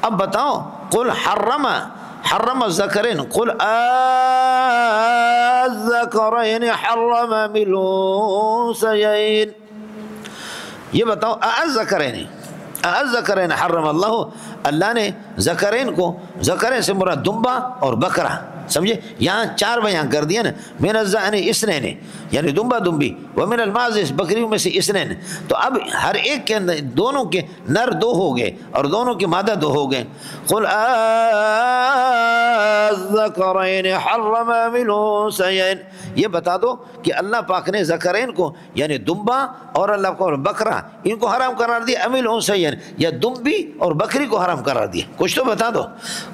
اب بتاؤ، قل حرم الذکرین، قل الذکرین حرم الانثیین، یہ بتاؤ، الذکرین حرم اللہ نے ذکرین کو، ذکرین سے مراد دمبا اور بکرا، سمجھے؟ یہاں 4 بیان کر دیا نا، من الضأن اثنین یعنی دمبا دمبی، ومن المعز بکریوں میں سے اثنین، تو اب ہر ایک کے اندر دونوں کے نر 2 ہو گئے اور دونوں کے مادہ 2 ہو گئے. قل الذکرین حرم ام الانثیین، یہ بتا دو کہ اللہ پاک نے ذکرین کو یعنی دمبا اور اللہ کو بکرا ان کو حرام قرار دیا، ام الانثیین یا دمبی اور بکری کو حرام قرار دیا، کچھ تو بتا دو.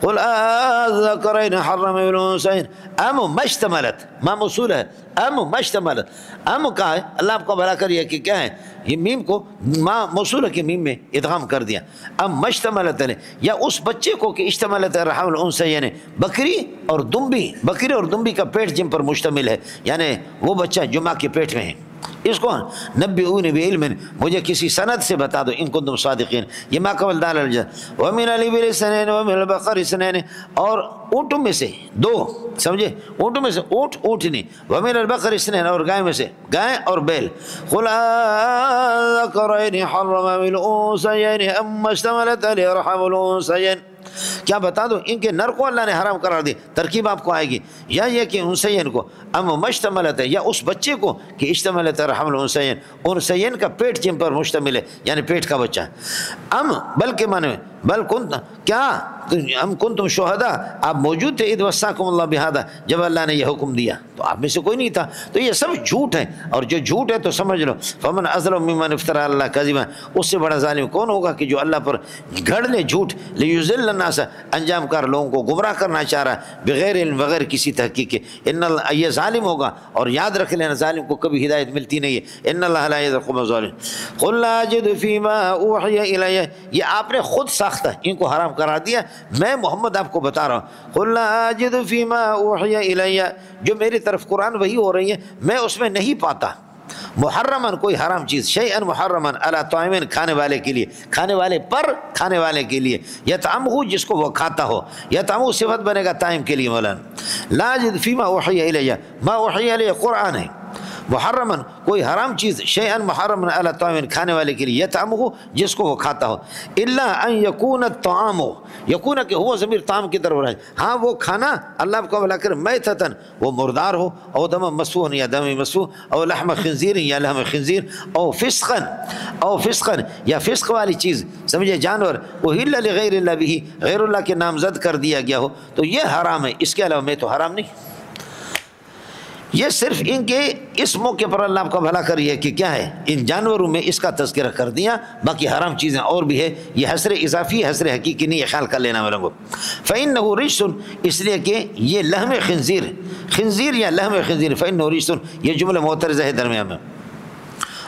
قل الذکرین حرم ام الانثیین ام مشتملت، ما موصول ہے، ام مشتملت، ام کا ہے اللہ آپ کو بھلا کریے کہ کیا ہے، یہ میم کو ما موصول کے میم میں ادغام کر دیا، ام مشتملت ہے یا اس بچے کو کہ اشتملت رحم الانثیین بکری اور دمبی، بکری اور دمبی کا پیٹ جن پر مشتمل ہے، یعنی وہ بچہ جو ماں کے پیٹ میں ہے. اس کو نبئونی بعلم، مجھے کسی سند سے بتا دو ان کنتم صادقین. یہ ما قبل دال الجزاء. ومن الابل اثنین ومن البقر اثنین، اور اونٹوں میں سے 2، سمجھے؟ اونٹوں میں سے اونٹ اونٹنی، ومن البقر اثنین اور گائے میں سے گائے اور بیل. قل الذکرین حرم ام الانثیین ام اشتملت علیہ رحم الانثیین، کیا بتا دو ان کے نر کو اللہ نے حرام قرار دی، ترکیب آپ کو آئے گی، یا یہ کہ انثیین کو، ام مشتملت ہے یا اس بچے کو کہ اشتملت رحم الانثیین، انثیین کا پیٹ جن پر مشتمل ہے یعنی پیٹ کا بچہ. ام بلکہ معنی بل کنت، کیا ام کنتم شہداء، آپ موجود تھے اذ وصاکم اللہ بہذا، جب اللہ نے یہ حکم دیا، تو آپ میں سے کوئی نہیں تھا. تو یہ سب جھوٹ ہے، اور جو جھوٹ ہے تو سمجھ لو فمن اظلم ممن افترى علی اللہ کذبا، اس سے بڑا ظالم کون ہوگا کہ جو اللہ پر گھڑ لے جھوٹ، لیضل الناس، انجام کار لوگوں کو گمراہ کرنا چاہ رہا ہے، بغیر علم، بغیر کسی تحقیق کے. ان اللہ، یہ ظالم ہوگا، اور یاد رکھ لینا ظالم کو کبھی ہدایت ملتی نہیں ہے. ان اللہ لا یهدی القوم الظالمین. قل لا اجد فیما اوحی الی، یہ آپ نے خود ساختہ ان کو حرام قرار دیا، میں محمد آپ کو بتا رہا ہوں. قل لا اجد فیما اوحی الی، جو میری طرف قرآن وحی ہو رہی ہے میں اس میں نہیں پاتا محرمن کوئی حرام چیز، شیئن محرمن علی طاعمین کھانے والے کے لیے، کھانے والے پر، کھانے والے کے لیے، یطعمہ جس کو وہ کھاتا ہو، یطعمہ صفت بنے گا طائم کے لیے. مولانا لا اجد فیما اوحی الی، ما اوحی الی قرآن ہے، محرمن کوئی حرام چیز، شیئن محرمن علی طاعمین کھانے والے کے لیے، یطعمہ جس کو وہ کھاتا ہو، الا ان یکون الطعام، یکون کہ ہوا ضمیر طعام کی طرف رہے، ہاں وہ کھانا اللہ آپ کو بلا کر میتتن وہ مردار ہو، او دم مسفوح یا دم مسفوح، او لحم خنزیر یا لحم خنزیر، او فسقن، او فسقن یا فسق والی چیز، سمجھے جانور، اہل لغیر اللہ بھی، غیر اللہ کے نامزد کر دیا گیا ہو، تو یہ حرام ہے، اس کے علاوہ میں تو حرام نہیں. یہ صرف ان کے اس موقع پر اللہ آپ کا بھلا کریے کہ کیا ہے، ان جانوروں میں اس کا تذکرہ کر دیا، باقی حرام چیزیں اور بھی ہے. یہ حصر اضافی، حصر حقیقی نہیں، یہ خیال کر لینا والوں کو. فإنہ رجس، اس لیے کہ یہ لحم خنزیر، خنزیر یا لحم خنزیر، فإنہ رجس، یہ جملہ معترضہ ہے درمیان میں.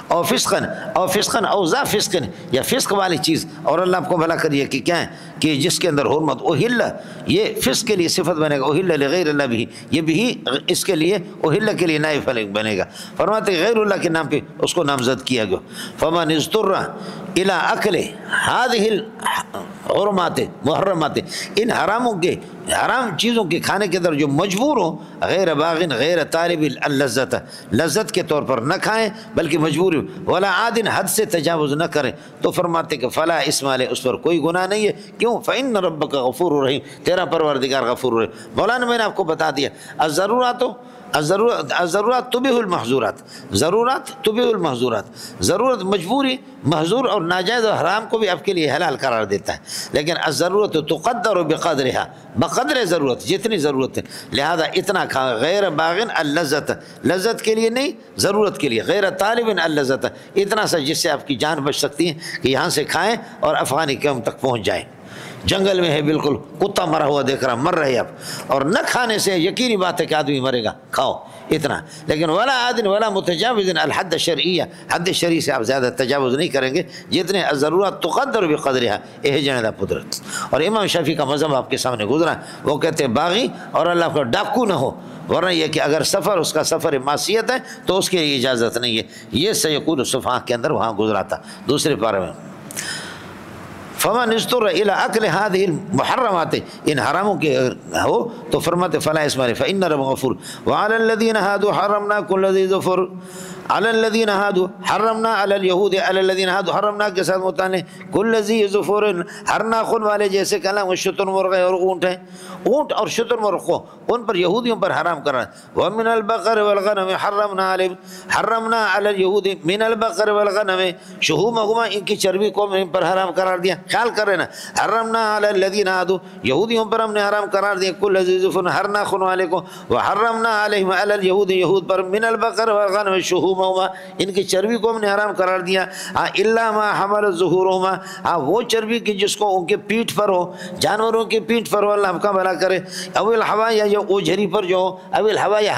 اور فسقن، اور فسقن او ذا فسقن یا فسق والی چیز، اور اللہ آپ کو بھلا کریے کہ کیا ہے کہ جس کے اندر حرمت، اوہل، یہ فسق کے لیے صفت بنے گا، اوہل لغیر اللہ بھی، یہ بھی اس کے لیے اوہل کے لیے نائب بنے گا. فرماتے غیر اللہ کے نام پہ اس کو نامزد کیا گیا. فمن اضطر الی اکل هذه الحرمات محرمات، ان حراموں کے، حرام چیزوں کے کھانے کے اندر جو مجبور ہو، غیر باغن غیر طالب اللذت، لذت کے طور پر نہ کھائیں بلکہ مجبور، ولا عادن حد سے تجاوز نہ کریں، تو فرماتے کہ فلا اسم علیہ، اس پر کوئی گناہ نہیں ہے. کیوں؟ فإن ربک غفور رحیم، تیرا پروردگار غفور رحیم. مولانا میں نے آپ کو بتا دیا الضرورات، الضرورات تبیح المحظورات، ضرورات تبیح المحظورات، ضرورت مجبوری محظور اور ناجائز اور حرام کو بھی آپ کے لیے حلال قرار دیتا ہے. لیکن الضرورت تقدر بقدرها، بقدر ضرورت، جتنی ضرورت ہے، لہذا اتنا کھا. غیر باغن اللذت، لذت کے لیے نہیں، ضرورت کے لیے. غیر طالب اللذت، اتنا سا جس سے آپ کی جان بچ سکتی ہے کہ یہاں سے کھائیں اور افغانی قوم تک پہنچ جائیں. جنگل میں ہے بالکل، کتا مرا ہوا دیکھ رہا، مر رہے آپ، اور نہ کھانے سے یقینی بات ہے کہ آدمی مرے گا، کھاؤ اتنا. لیکن ولا عادن ولا متجاوز الحد الشرعیہ، حد شرعی سے آپ زیادہ تجاوز نہیں کریں گے، جتنے الضرورات تقدر بقدرها، یہ جنہ قدرت. اور امام شافعی کا مذہب آپ کے سامنے گزرا، وہ کہتے ہیں باغی اور اللہ کا ڈاکو نہ ہو، ورنہ یہ کہ اگر سفر اس کا سفر معصیت ہے تو اس کے لیے اجازت نہیں ہے. یہ سیقول الصفحہ کے اندر وہاں گزرا تھا دوسرے پارے میں. فمن اضطر الى اکل هذه المحرمات، ان حراموں کے ہو تو فرماتے فلا اسم علیہ، فإن رب غفور. وعلى الذين هادوا حرمنا كل ذي ظفر، علی الذین ہادوا حرمنا علی الیہود علی الذین ہادوا، حرمنا کے ساتھ متعلق کل ذی ظفر، ہر ناخن والے جیسے کلام شتر مرغ اور اونٹ ہیں، اونٹ اور شتر مرغ کو ان پر یہودیوں پر حرام کرا۔ ومن البقر والغنم حرمنا علی الیہود من البقر والغنم شحومہما، ان کی چربی کو ان پر حرام قرار دیا۔ خیال کر رہے نا، حرمنا علی الذین ہادوا، یہودیوں پر ہم نے حرام قرار دیا کل ذی ظفر، ہر ناخن والے کو، وحرمنا علیہم علی الیہود، یہود پر من البقر والغنم شحومہما، ان کی چربی کو ہم نے حرام قرار دیا۔ الا ما حمل ظہورہما، وہ چربی کی جس کو ان کے پیٹھ پر ہو، جانوروں کی پیٹھ پر ہو، اللہ آپ کا بھلا کرے، او الحوایا، یا اوجھری پر جو ہو، او الحوایا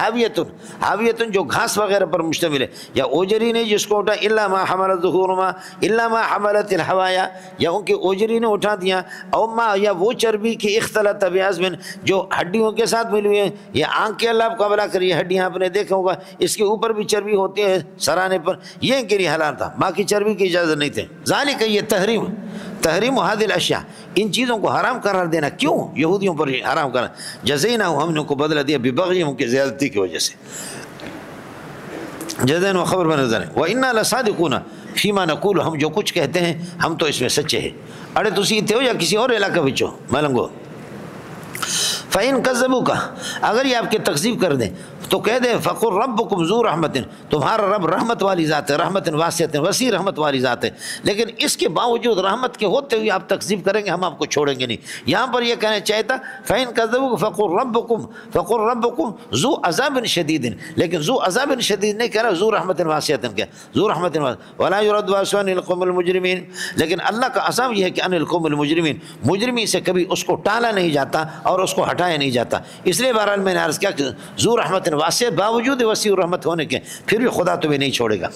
حاویتن جو گھاس وغیرہ پر مشتمل ہے، یا اوجری نے جس کو اٹھا، الا ما حمل ظہورہما الا ما حملت الحوایا، یا ان کی اوجری نے اٹھا دیا، او ما، یا وہ چربی کی اختلط بعظم، جو ہڈیوں کے ساتھ ملی ہوئی ہے، یہ آنکھ کے اللہ آپ کا بھلا کرے، ہڈیاں آپ نے دیکھا ہوگا، اس کے اوپر بھی چربی ہوتی ہے سرانے پر، یہ ان کے لیے حلال تھا، باقی چربی کی اجازت نہیں تھی۔ ذالک، یہ تحریم هذه الاشیاء، ان چیزوں کو حرام قرار دینا، کیوں یہودیوں پر حرام کرنا، جزینا، ہم نے ان کو بدلہ دیا ببغیہم، کی زیادتی کی وجہ سے، جزین و خبر بنظر ہے، وَإِنَّا لَصَادِقُونَ فِيمَا نَقُولُ، ہم جو کچھ کہتے ہیں ہم تو اس میں سچے ہیں۔ اڑے تسی اتنے ہو یا کسی اور علاقہ بچو ملنگو، فَإِن كَذَّبُوكَ، اگر یہ آپ کی تکذیب کر دیں تو کہہ دیں فَقُلْ رَبُّكُمْ ذُو رَحْمَةٍ، تمہارا رب رحمت والی ذات ہے، رحمت واسعۃ، وسیع رحمت والی ذات ہے، لیکن اس کے باوجود رحمت کے ہوتے ہوئے آپ تکذیب کریں گے، ہم آپ کو چھوڑیں گے نہیں۔ یہاں پر یہ کہنا چاہیے تھا فَإِن كَذَّبُوكَ فَقُلْ رَبُّكُمْ ذُو عَذَابٍ شَدِيدٍ، لیکن ذو عذاب شدید نہیں کہہ رہا، ذو رحمت واسعۃ، کیا ذو رحمت ولا يرد بأسه عن القوم المجرمین، لیکن اللہ کا عذاب یہ ہے کہ عن القوم المجرمین، مجرمی سے کبھی اس کو ٹالا نہیں جاتا اور اس کو ہٹایا نہیں جاتا۔ اس لیے بہرحال میں نے عرض کیا کہ ذو رحمت واسع، باوجود وسیع رحمت ہونے کے پھر بھی خدا تمہیں نہیں چھوڑے گا۔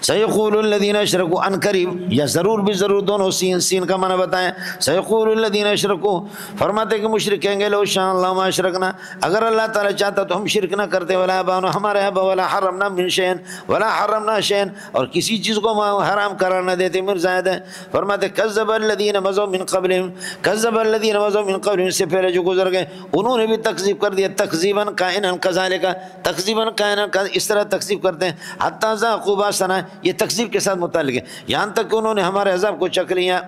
سیقول الذین اشرکوا، ان قریب یا ضرور بھی ضرور، دونوں سین کا معنی بتائیں۔ سیقول الذین اشرکوا، فرماتے کہ مشرک کہیں گے لو شاء اللہ ما اشرکنا، اگر اللہ تعالی چاہتا تو ہم شرک نہ کرتے، ولا آباؤنا، ہمارے آبا، ولا حرمنا من شیئن، ولا حرمنا شیئن، اور کسی چیز کو حرام قرار نہ دیتے۔ من زائد ہے، فرماتے کذب الذین مضوا من قبلہم، کذب الذین مضوا من قبلہم، اس سے پہلے جو گزر گئے انہوں نے بھی تکذیب کر دیا، تکذیبا کائنا کذالک، تکذیبا کائنا، اس طرح تکذیب کرتے ہیں، حتی ذاقوا باسنا، یہ تکذیب کے ساتھ متعلق ہے، یہاں تک کہ انہوں نے ہمارے عذاب کو چکھ لیا۔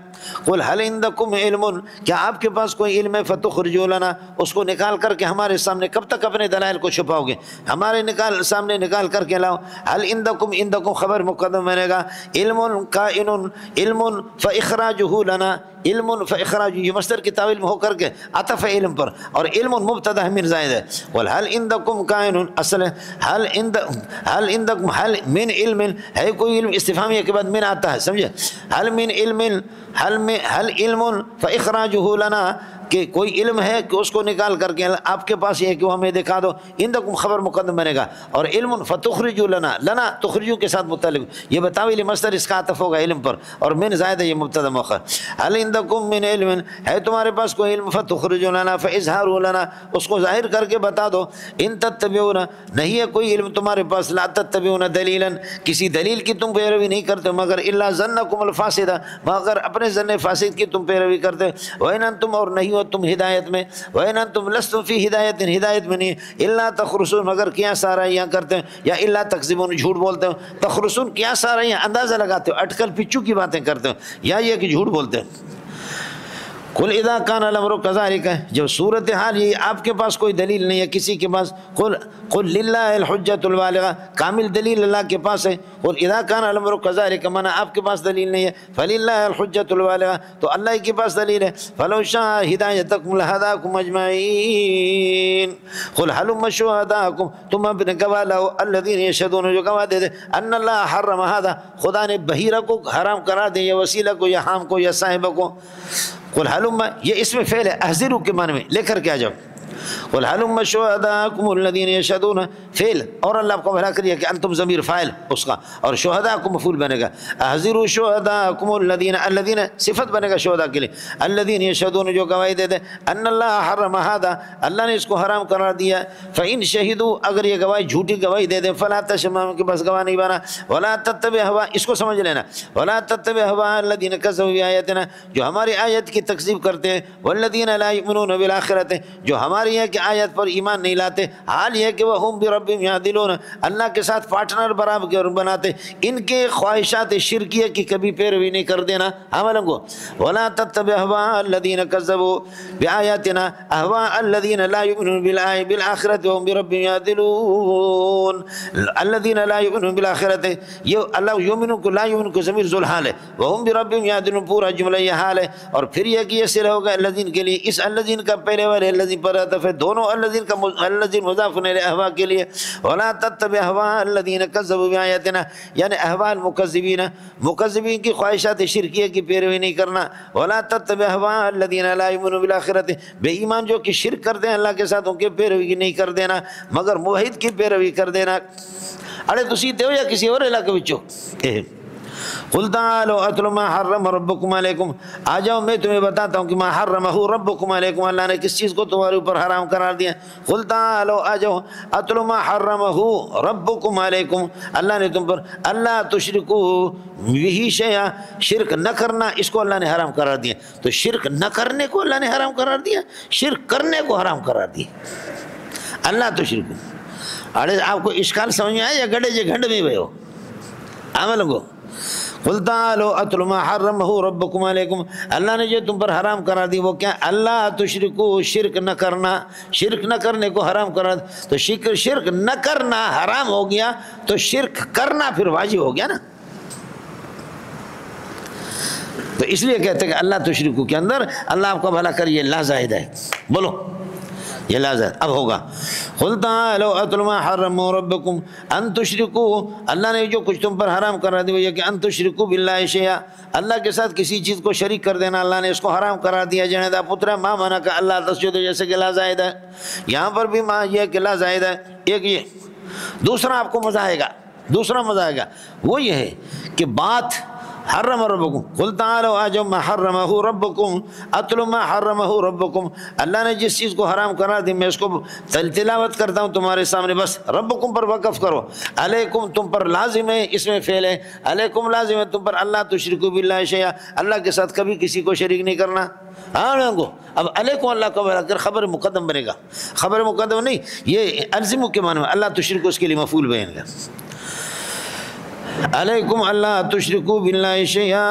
قل هل عندکم علم، کیا آپ کے پاس کوئی علم ہے، فتخرجوا لنا، اس کو نکال کر کے ہمارے سامنے، کب تک اپنے دلائل کو چھپاؤ گے، ہمارے سامنے نکال کر کے لاؤ۔ هل عندکم خبر مقدم بنے گا، علم کائن، علم فاخراجہ لنا، علم فاخراج، یہ مصدر کی تعویل میں ہو کر کے عطف ہے علم پر، اور علم مبتدا من زائد ہے۔ والهل عندکم کائن، اصل ہے هل عندکم، هل من علم، ہے کوئی علم، استفہامیہ کے بعد من آتا ہے، سمجھے، هل من علم، هل علم فاخراجہ لنا، کہ کوئی علم ہے کہ اس کو نکال کر کے آپ کے پاس یہ ہے کہ وہ ہمیں دکھا دو، عندکم خبر مقدم بنے گا، اور علم فتخرجوا لنا، لنا تخرجو کے ساتھ متعلق، یہ بتاویل مصدر اس کا عطف ہوگا علم پر، اور من زائد ہے، یہ مبتدا مؤخر۔ هل عندکم من علم، ہے تمہارے پاس کوئی علم، فتخرجوا لنا، فاظہاروا لنا، اس کو ظاہر کر کے بتا دو۔ ان تتبعون، نہیں ہے کوئی علم تمہارے پاس، لا تتبعون دلیلا، کسی دلیل کی تم پیروی نہیں کرتے، مگر الا ظنکم الفاسد، مگر اپنے ظن فاسد کی تم پیروی کرتے، وان انتم، اور نہیں ہو تم ہدایت میں، وَإِنْ أَنْتُمْ لَسْتُمْ فِي ہدایت، ہدایت میں نہیں، إِلَّا تَخْرُصُونَ، مگر کیا سارا یہاں کرتے ہیں، یا إِلَّا تَكْذِبُونَ، جھوٹ بولتے ہو، تخرصون کیا سارا یہاں اندازہ لگاتے ہو، اٹکل پچو کی باتیں کرتے ہو، یا یہ کہ جھوٹ بولتے ہیں۔ قل اذا کان الامر کذالک، جب صورتحال یہ آپ کے پاس کوئی دلیل نہیں ہے کسی کے پاس، قل للہ الحجۃ البالغہ، کامل دلیل اللہ کے پاس ہے، قل اذا کان الامر کذالک، مانا آپ کے پاس دلیل نہیں ہے، فللہ الحجۃ البالغہ، تو اللہ کے پاس دلیل ہے، فلو شاء ہدایتکم لہداکم اجمعین، قل هلم شہداکم، تم اپنے گواہ لاؤ، الذین یشہدون، جو گواہ دے دے، ان اللہ حرم ھذا، خدا نے بحیرہ کو حرام کرا دے، یا وسیلہ کو، یا حام کو، یا صاحبہ کو۔ قل حلم، یہ اس میں فعل ہے، احذروا کے معنی میں، لے کر کے آ جاؤ۔ قل حلم شہداکم الذین یشہدون، فعل، اور اللہ کو بھلا کریے کہ انتم ضمیر فاعل اس کا، اور شہداء کو مفعول بنے گا، احذروا شہداکم الذین، الذین صفت بنے گا شہداء کے لیے، الذین یشہدون، جو گواہی دے دے، ان اللہ حرم ھذا، اللہ نے اس کو حرام قرار دیا، فإن شہدوا، اگر یہ گواہی جھوٹی گواہی دے دیں، فلا تشمع، کے بس گواہ نہیں بنا، ولا تتبع ہوا، اس کو سمجھ لینا، ولا تتبع ہوا الذین کذبوا بآیاتنا، جو ہماری آیت کی تکذیب کرتے ہیں، والذین لا یؤمنون بالآخرۃ، جو ہماری ہماری ہے کہ آیت پر ایمان نہیں لاتے، حال یہ کہ وہ ہم بربہم یعدلون، اللہ کے ساتھ پارٹنر برابر بناتے، ان کے خواہشات شرکیہ کی کبھی پیروی نہیں کر دینا عملوں کو۔ ولا تتبع اهواء الذين كذبوا بآياتنا اهواء الذين لا يؤمنون بالآخرة وهم بربهم يعدلون۔ الذين لا يؤمنون بالآخرة، یہ اللہ یؤمنون کو لا یؤمنون کو ضمیر ذو الحال ہے، وهم بربهم يعدلون پورا جملہ یہ حال ہے۔ اور پھر یہ کہ یہ صلہ ہوگا الذین کے لیے، اس الذین کا پہلے والے الذین پر عطف ہے، دونوں الذین کا الذین مضاف الیہ اہواء کے لیے۔ ولا تتبع اهواء الذين كذبوا بآياتنا، یعنی اہواء المکذبین، مکذبین کی خواہشات شرکیہ کی پیروی نہیں کرنا۔ ولا تتبع اهواء الذين لا يؤمنون بالآخرة، بے ایمان جو کہ شرک کرتے ہیں اللہ کے ساتھ ان کے پیروی نہیں کر دینا، مگر موحد کی پیروی کر دینا۔ اڑے تسی تے ہو یا کسی اور علاقے وچوں؟ قل تعالوا اتل ما حرم ربکم علیکم، آ جاؤ میں تمہیں بتاتا ہوں کہ ما حرمہ ربکم علیکم، اللہ نے کس چیز کو تمہارے اوپر حرام قرار دیا۔ قل تعالوا آ جاؤ اتل ما حرمہ ربکم علیکم، اللہ نے تم پر اللہ تشرکوا بہ شیئا، شرک نہ کرنا اس کو اللہ نے حرام قرار دیا۔ تو شرک نہ کرنے کو اللہ نے حرام قرار دیا، شرک کرنے کو حرام قرار دیا۔ اللہ تشرکوا، اڑے آپ کو اشکال سمجھ میں آیا یا گڑے جے گھنڈ میں ہوئے ہو عمل کو؟ قل تعالوا اتل ما حرمہ ربکم علیکم، اللہ نے جو تم پر حرام قرار دی وہ کیا؟ اللہ تشرکو، شرک نہ کرنا، شرک نہ کرنے کو حرام قرار دی۔ تو شرک نہ کرنا حرام ہو گیا تو شرک کرنا پھر واجب ہو گیا نا۔ تو اس لیے کہتے ہیں کہ اللہ تشرکو کے اندر اللہ آپ کو بھلا کر، یہ لا زائد ہے، بولو یہ لا زائد اب ہوگا۔ قل تعالوا اتل ما حرم ربکم ان تشرکوا، اللہ نے جو کچھ تم پر حرام قرار دیا وہ یہ کہ ان تشرکوا باللہ شیئا، اللہ کے ساتھ کسی چیز کو شریک کر دینا اللہ نے اس کو حرام قرار دیا۔ جنیدہ پترا ما منع کا اللہ تسجد، جیسے کہ لا زائد ہے، یہاں پر بھی ما یہ کہ لا زائد ہے۔ ایک یہ دوسرا آپ کو مزہ آئے گا، دوسرا مزہ آئے گا وہ یہ ہے کہ بات حرم ربکم، قل تعالوا آ جاؤ ما حرمہ ربکم اتل ما حرمہ ربکم، اللہ نے جس چیز کو حرام قرار دی میں اس کو تلاوت کرتا ہوں تمہارے سامنے، بس ربکم پر وقف کرو، علیکم تم پر لازم ہے، اس میں فعل ہے، علیکم لازم ہے تم پر، اللہ تشرکوا باللہ شیئا، اللہ کے ساتھ کبھی کسی کو شریک نہیں کرنا۔ ہاں کو اب علیکم اللہ کا بڑا کر خبر مقدم بنے گا، خبر مقدم نہیں، یہ الزموا کے معنی میں اللہ تشرکوا اس کے لیے مفعول بیان گا۔ علیکم اللہ تشرکوا باللہ شیئا۔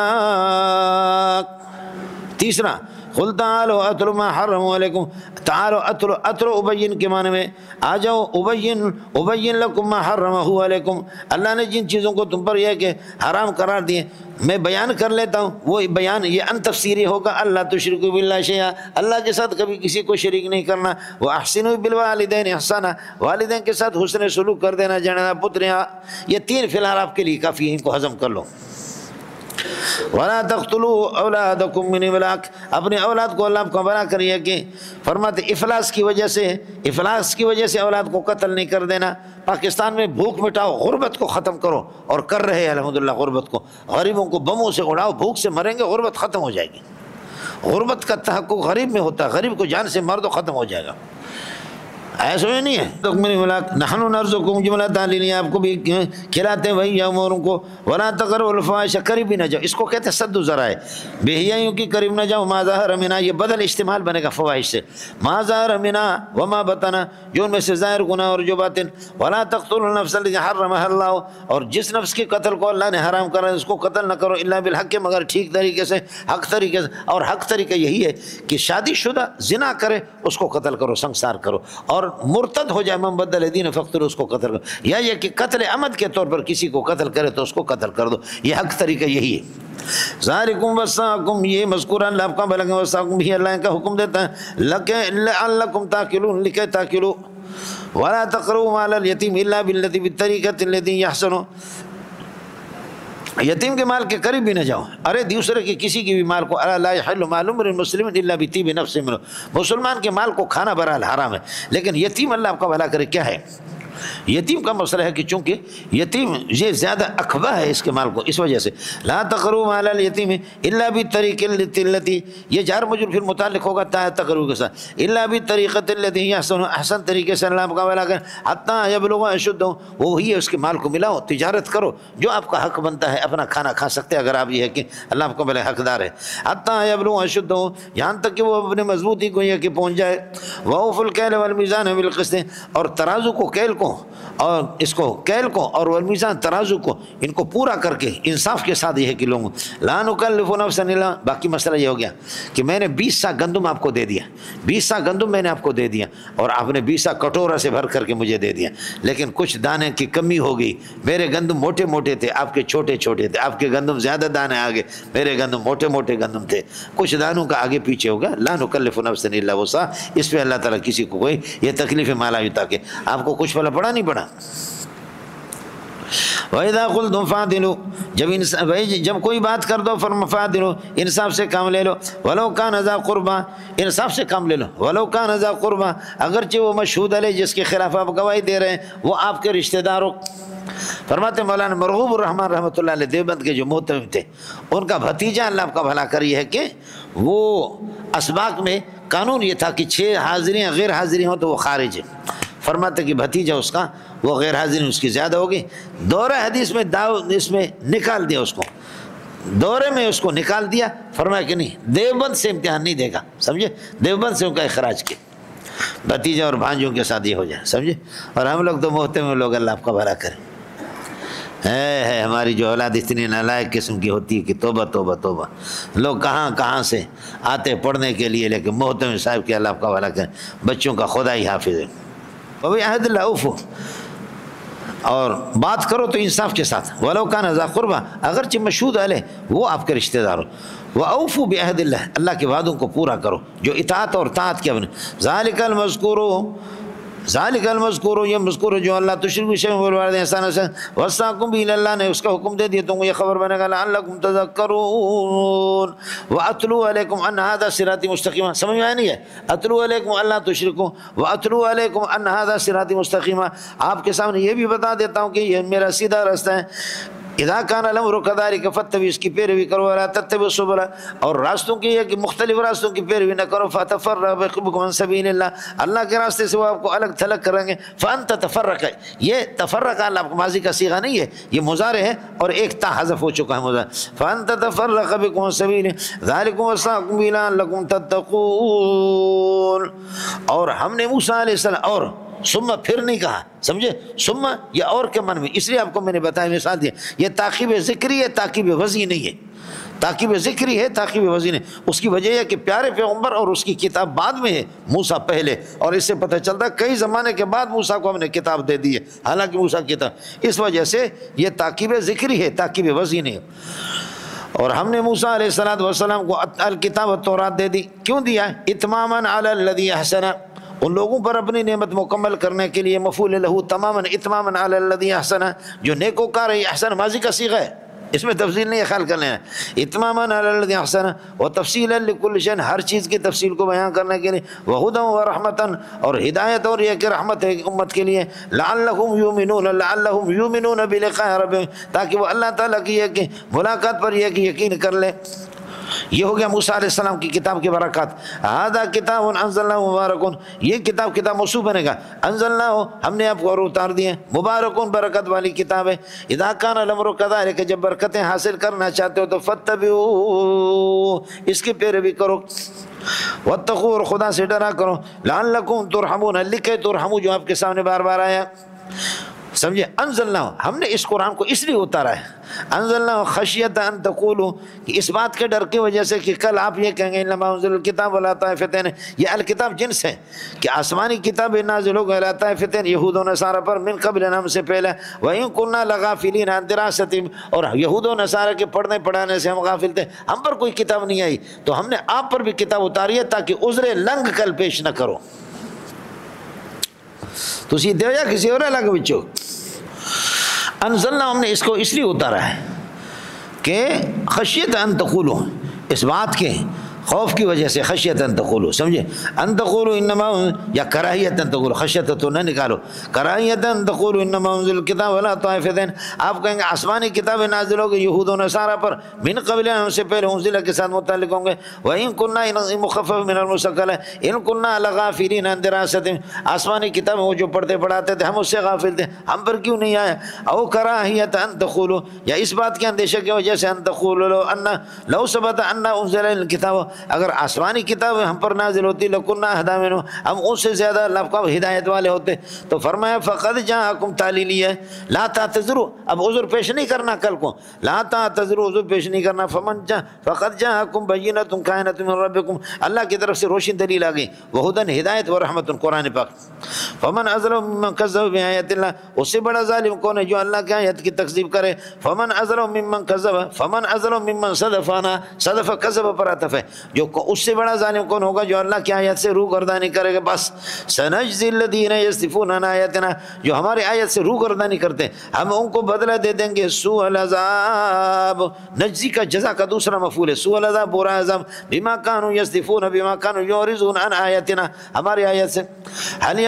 تیسرا قل تعالوا اتل ما حرم علیکم، تعالوا اتل ابین کے معنی میں آ جاؤ، ابین لکم ما حرمہ علیکم، اللہ نے جن چیزوں کو تم پر یہ کہ حرام قرار دیے میں بیان کر لیتا ہوں، وہ بیان یہ ان تفسیری ہوگا، اللہ تشرکوا باللہ شیئا، اللہ کے ساتھ کبھی کسی کو شریک نہیں کرنا، واحسنوا بالوالدین احسانا، والدین کے ساتھ حسن سلوک کر دینا، جنیدہ پتریاں، یہ تین فی الحال آپ کے لیے کافی ہیں، ان کو ہضم کر لو۔ وَلَا تَقْتُلُوا أَوْلَادَكُمْ مِنْ إِمْلَاقٍ، اپنے اولاد کو اللہ کو بنا کریے کہ فرماتے افلاس کی وجہ سے اولاد کو قتل نہیں کر دینا۔ پاکستان میں بھوک مٹاؤ، غربت کو ختم کرو، اور کر رہے ہیں الحمدللہ غربت کو، غریبوں کو بموں سے اڑاؤ، بھوک سے مریں گے، غربت ختم ہو جائے گی۔ غربت کا تحقق غریب میں ہوتا ہے، غریب کو جان سے مار دو ختم ہو جائے گا، ایسا نہیں ہے۔ نحن نرزقکم جملہ تعلیلی، آپ کو بھی کھلاتے ہیں وہی یوم اوروں کو۔ ولا تقربوا الفواحش، قریب بھی نہ جاؤ، اس کو کہتے ہیں سد الذرائع، بے حیائیوں کی قریب نہ جاؤ۔ ما ظہر منہا، یہ بدل استعمال بنے گا فواحش سے، ما ظہر منہا وما بطن، جو ان میں سے ظاہر گناہ اور جو باطن۔ ولا تقتلوا النفس التي حرمها اللہ، اور جس نفس کے قتل کو اللہ نے حرام کرا اس کو قتل نہ کرو، الا بالحق، مگر ٹھیک طریقے سے، حق طریقے سے، اور حق طریقہ یہی ہے کہ شادی شدہ زنا کرے اس کو قتل کرو، سنسار کرو، اور مرتد ہو جائے من بدل دین فقتلوا، اس کو قتل کرو، یا یہ کہ قتل عمد کے طور پر کسی کو قتل کرے تو اس کو قتل کر دو، یہ حق طریقہ یہی ہے۔ ذالکم وصاکم، یہ مذکور اللہ آپ کا بلکہ وصاکم بھی اللہ کا حکم دیتا ہے، لعلکم تاکلون، لکھے تاکلو۔ ولا تقربوا مال الیتیم الا بالتی بالطریقۃ التی یحسن، یتیم کے مال کے قریب بھی نہ جاؤ، ارے دوسرے کے کسی کی بھی مال کو، لا یحل مال امرئ مسلم الا بطیب نفس منہ، مسلمان کے مال کو کھانا برحال حرام ہے، لیکن یتیم اللہ آپ کا بھلا کرے کیا ہے، یتیم کا مسئلہ ہے کہ چونکہ یتیم یہ زیادہ اکبہ ہے اس کے مال کو، اس وجہ سے لا تقربوا مال الیتیم الا بالطریقۃ التی، یہ جار مجرور پھر متعلق ہوگا تقرب کے ساتھ، الا بالطریقۃ التی احسن طریقے سے اللہ آپ کا بھلا کرے، حتی یبلغ اشدہ، وہی ہے اس کے مال کو ملاؤ، تجارت کرو، جو آپ کا حق بنتا ہے، اپنا کھانا کھا سکتے ہیں اگر آپ یہ ہے کہ اللہ آپ کو بھلے حقدار ہے، حتی یبلغ اشدہ، یہاں تک کہ وہ اپنے مضبوطی کو یہ کہ پہنچ جائے، وَأَوْفُوا الْكَيْلَ وَالْمِيزَانَ بِالْقِسْطِ، اور ترازو کو کیل کو اور اس کو کیل کو اور والمیزان ترازو کو ان کو پورا کر کے انصاف کے ساتھ یہ ہے کہ لوگوں لا نکلف نفسا الا، باقی مسئلہ یہ ہو گیا کہ میں نے 20 سا گندم آپ کو دے دیا، 20 سا گندم میں نے آپ کو دے دیا اور آپ نے 20 سا کٹورا سے بھر کر کے مجھے دے دیا، لیکن کچھ دانے کی کمی ہو گئی، میرے گندم موٹے موٹے تھے، آپ کے چھوٹے چھوٹے تھے، آپ کے گندم زیادہ دانے آگے، میرے گندم موٹے موٹے گندم تھے، کچھ دانوں کا آگے پیچھے ہوگا، لا نکلف نفسا الا وسعها، اس پہ اللہ تعالیٰ کسی کو کوئی یہ تکلیف مالا یوتا کہ آپ کو کچھ پڑا نہیں پڑا۔ وَإِذَا قُلْتُمْ فَعْدِلُوا، جب کوئی بات کر دو فَعْدِلُوا، انصاف سے کام لے لو، وَلَوْ كَانَ ذَا قُرْبَى، انصاف سے کام لے لو، وَلَوْ كَانَ ذَا قُرْبَى، اگرچہ وہ مشہود علیہ جس کے خلاف آپ گواہی دے رہے ہیں وہ آپ کے رشتہ دار ہو۔ فرماتے مولانا مرغوب الرحمن رحمۃ اللہ علیہ دیوبند کے جو محتمم تھے، ان کا بھتیجا اللہ آپ کا بھلا کری ہے کہ وہ اسباق میں قانون یہ تھا کہ 6 حاضریاں غیر حاضری ہوں تو وہ خارج ہے، فرماتے کہ بھتیجا اس کا وہ غیر حاضری اس کی زیادہ ہوگی، دورہ حدیث میں اس میں نکال دیا، اس کو دورے میں اس کو نکال دیا، فرمایا کہ نہیں دیوبند سے امتحان نہیں دے گا، سمجھے، دیوبند سے ان کا اخراج کیا، بھتیجا اور بھانجوں کے ساتھ یہ ہو جائے، سمجھے، اور ہم لوگ تو محتمم لوگ، اللہ آپ کا بھلا کرے، ہے ہماری جو اولاد اتنی نالائق قسم کی ہوتی ہے کہ توبہ توبہ توبہ، لوگ کہاں کہاں سے آتے پڑھنے کے لیے، لیکن محتمم صاحب کے اللہ آپ کا بھلا کرے، بچوں کا خدا ہی حافظ ہے۔ وَبِعَهْدِ اللَّهِ أَوْفُوا، اور بات کرو تو انصاف کے ساتھ، وَلَوْ كَانَ ذَا قُرْبَى، اگرچہ مشہود علیہ وہ آپ کے رشتہ دار ہو، وَأَوْفُوا بِعَهْدِ اللَّهِ، اللہ کے وعدوں کو پورا کرو، جو اطاعت اور طاعت کے بنے، ذَلِكَ الْمَذْكُورُ، ذالک المذکور، یہ مذکور جو اللہ تشرکوا شیئا بالوالدین احسانا سے وصاکم بھی، اللہ نے اس کا حکم دے دیا تم کو یہ خبر بنے گا لعلکم تذکرون، واتلو علیکم ان ھذا صراطی مستقیما، سمجھ میں آیا نہیں ہے، اتلو علیکم اللہ تشرکوا واتلو علیکم ان ھذا صراطی مستقیما، آپ کے سامنے یہ بھی بتا دیتا ہوں کہ یہ میرا سیدھا راستہ ہے، اذا کان الامر کذالک فاتبعوا، اس کی پیروی کرو، ولا تتبعوا السبل، اور راستوں کی ہے کہ مختلف راستوں کی پیروی نہ کرو، فتفرق بکم عن سبیل اللہ، اللہ کے راستے سے وہ آپ کو الگ تھلگ کریں گے، فانت تفرق، یہ تفرق اللہ آپ کو ماضی کا صیغہ نہیں ہے، یہ مضارع ہے اور ایک تا حذف ہو چکا ہے مضارع، فانت تفرق بکم عن سبیل ذالکم وصاکم به لعلکم تتقون، اور ہم نے موسیٰ علیہ السلام، اور ثم پھر نہیں کہا، سمجھے، ثم یہ اور کے من میں، اس لیے آپ کو میں نے بتایا مثال دیا، یہ تاکیب ذکری ہے، تاکیب وضعی نہیں ہے، تاکیب ذکری ہے، تاکیب وضعی نہیں، اس کی وجہ ہے کہ پیارے پیغمبر اور اس کی کتاب بعد میں ہے، موسیٰ پہلے، اور اس سے پتہ چلتا ہے کئی زمانے کے بعد موسیٰ کو ہم نے کتاب دے دی ہے، حالانکہ موسیٰ کی کتاب، اس وجہ سے یہ تاکیب ذکری ہے، تاکیب وضعی نہیں ہے۔ اور ہم نے موسیٰ علیہ السلام کو الکتاب والتورات دے دی، کیوں دیا؟ اتماما علی الذی احسن، ان لوگوں پر اپنی نعمت مکمل کرنے کے لیے، مفعول لہ تماما اتماما علی الذی احسن، جو نیکوکار ہے، احسن ماضی کا صیغہ ہے، اس میں تفصیل نہیں ہے، خیال کر لینا، اتماما علی الذی احسن وتفصیلا لکل شیء، ہر چیز کی تفصیل کو بیان کرنے کے لیے، وہدی ورحمتا، اور ہدایت اور یہ کہ رحمت ہے امت کے لیے، لعلہم یؤمنون بلقاء ربہم، تاکہ وہ اللہ تعالیٰ کی یہ کہ ملاقات پر یہ کہ یقین کر لے۔ یہ ہو گیا موسیٰ علیہ السلام کی کتاب کی برکات۔ ھذا کتاب انزلناہ مبارک، یہ کتاب موصوف بنے گا، انزلناہ ہم نے آپ کو اور اتار دیے، مبارک برکت والی کتاب ہے، اذا کان الامر کذالک، جب برکتیں حاصل کرنا چاہتے ہو تو فاتبعوا، اس کی پیروی کرو، واتقوا، اور خدا سے ڈرا کرو، لعلکم ترحمون، لکھے ترحمون جو آپ کے سامنے بار بار آیا، سمجھے، انزلنا، ہم نے اس قرآن کو اس لیے اتارا ہے، انزلنا خشیت ان تقولوا، کہ اس بات کے ڈر کی وجہ سے کہ کل آپ یہ کہیں گے انما انزل الکتاب علی طائفتین، یہ الکتاب جنس ہے کہ آسمانی کتاب نازل ہو گئی علی طائفتین، یہود و نصارہ پر، من قبل ہم سے پہلے، وَإِن كُنَّا لَغَافِلِينَ عَن دِرَاسَتِهِمْ، اور یہود و نصارہ کے پڑھنے پڑھانے سے ہم غافل تھے، ہم پر کوئی کتاب نہیں آئی، تو ہم نے آپ پر بھی کتاب اتاری ہے تاکہ عذر لنگ کل پیش نہ کرو۔ تو اسی دے جا کسی اور الگ بچوں، انزلنا، ہم نے اس کو اس لیے اتارا ہے کہ خشیت ان تقولوا، اس بات کے خوف کی وجہ سے، خشیت ان تقولوا، سمجھے، ان تقولوا انما، یا کراہیت ان تقولوا، خشیت تو نہ نکالو، کراہیت ان تقولوا انما انزل الکتاب ولا طائفتین، آپ کہیں گے آسمانی کتابیں نازل ہوگی یہود و نصارہ پر، من قبل ان سے پہلے انزل کے ساتھ متعلق ہوں گے، وَإِن كُنَّا مخفف من المثقل ان كُنَّا لَغَافِلِينَ عن دراستهم، آسمانی کتابیں وہ جو پڑھتے پڑھاتے تھے ہم اس سے غافل تھے، ہم پر کیوں نہیں آیا؟ او کراہیت ان تقولوا، یا اس بات کے اندیشہ کی وجہ سے ان تقولوا لو ثبت ان انزل الکتاب، اگر آسمانی کتاب ہم پر نازل ہوتی لکنا اہدی منہ، ہم ان سے زیادہ اللہ کا ہدایت والے ہوتے۔ تو فرمایا فقد جاءکم، تعلیلی ہے، لا تعتذروا، اب عذر پیش نہیں کرنا کل کو، لا تعتذروا، عذر پیش نہیں کرنا، فقد جاءکم بینۃ کائنۃ من ربکم، اللہ کی طرف سے روشن دلیل آ گئی، وہدی، ہدایت و رحمت، قرآن پاک۔ فمن اظلم ممن کذب بآیات اللہ، اس سے بڑا ظالم کون ہے جو اللہ کی آیت کی تکذیب کرے، فمن اظلم ممن کذب، فمن اظلم ممن صدفنا، صدف کذب پر عطف ہے، جو اس سے بڑا ظالم کون ہوگا جو اللہ کی آیت سے روگردانی کرے گا۔ بس سنجزی الذین یصدفون عن آیاتنا، جو ہماری آیت سے روگردانی کرتے ہیں ہم ان کو بدلہ دے دیں گے سوء العذاب، نجزی کا جزا کا دوسرا مفعول ہے، سوء العذاب، برا عذاب، بما کانوا یصدفون، بما کانوا یعرضون عن آیاتنا، ہماری آیت سے۔ هل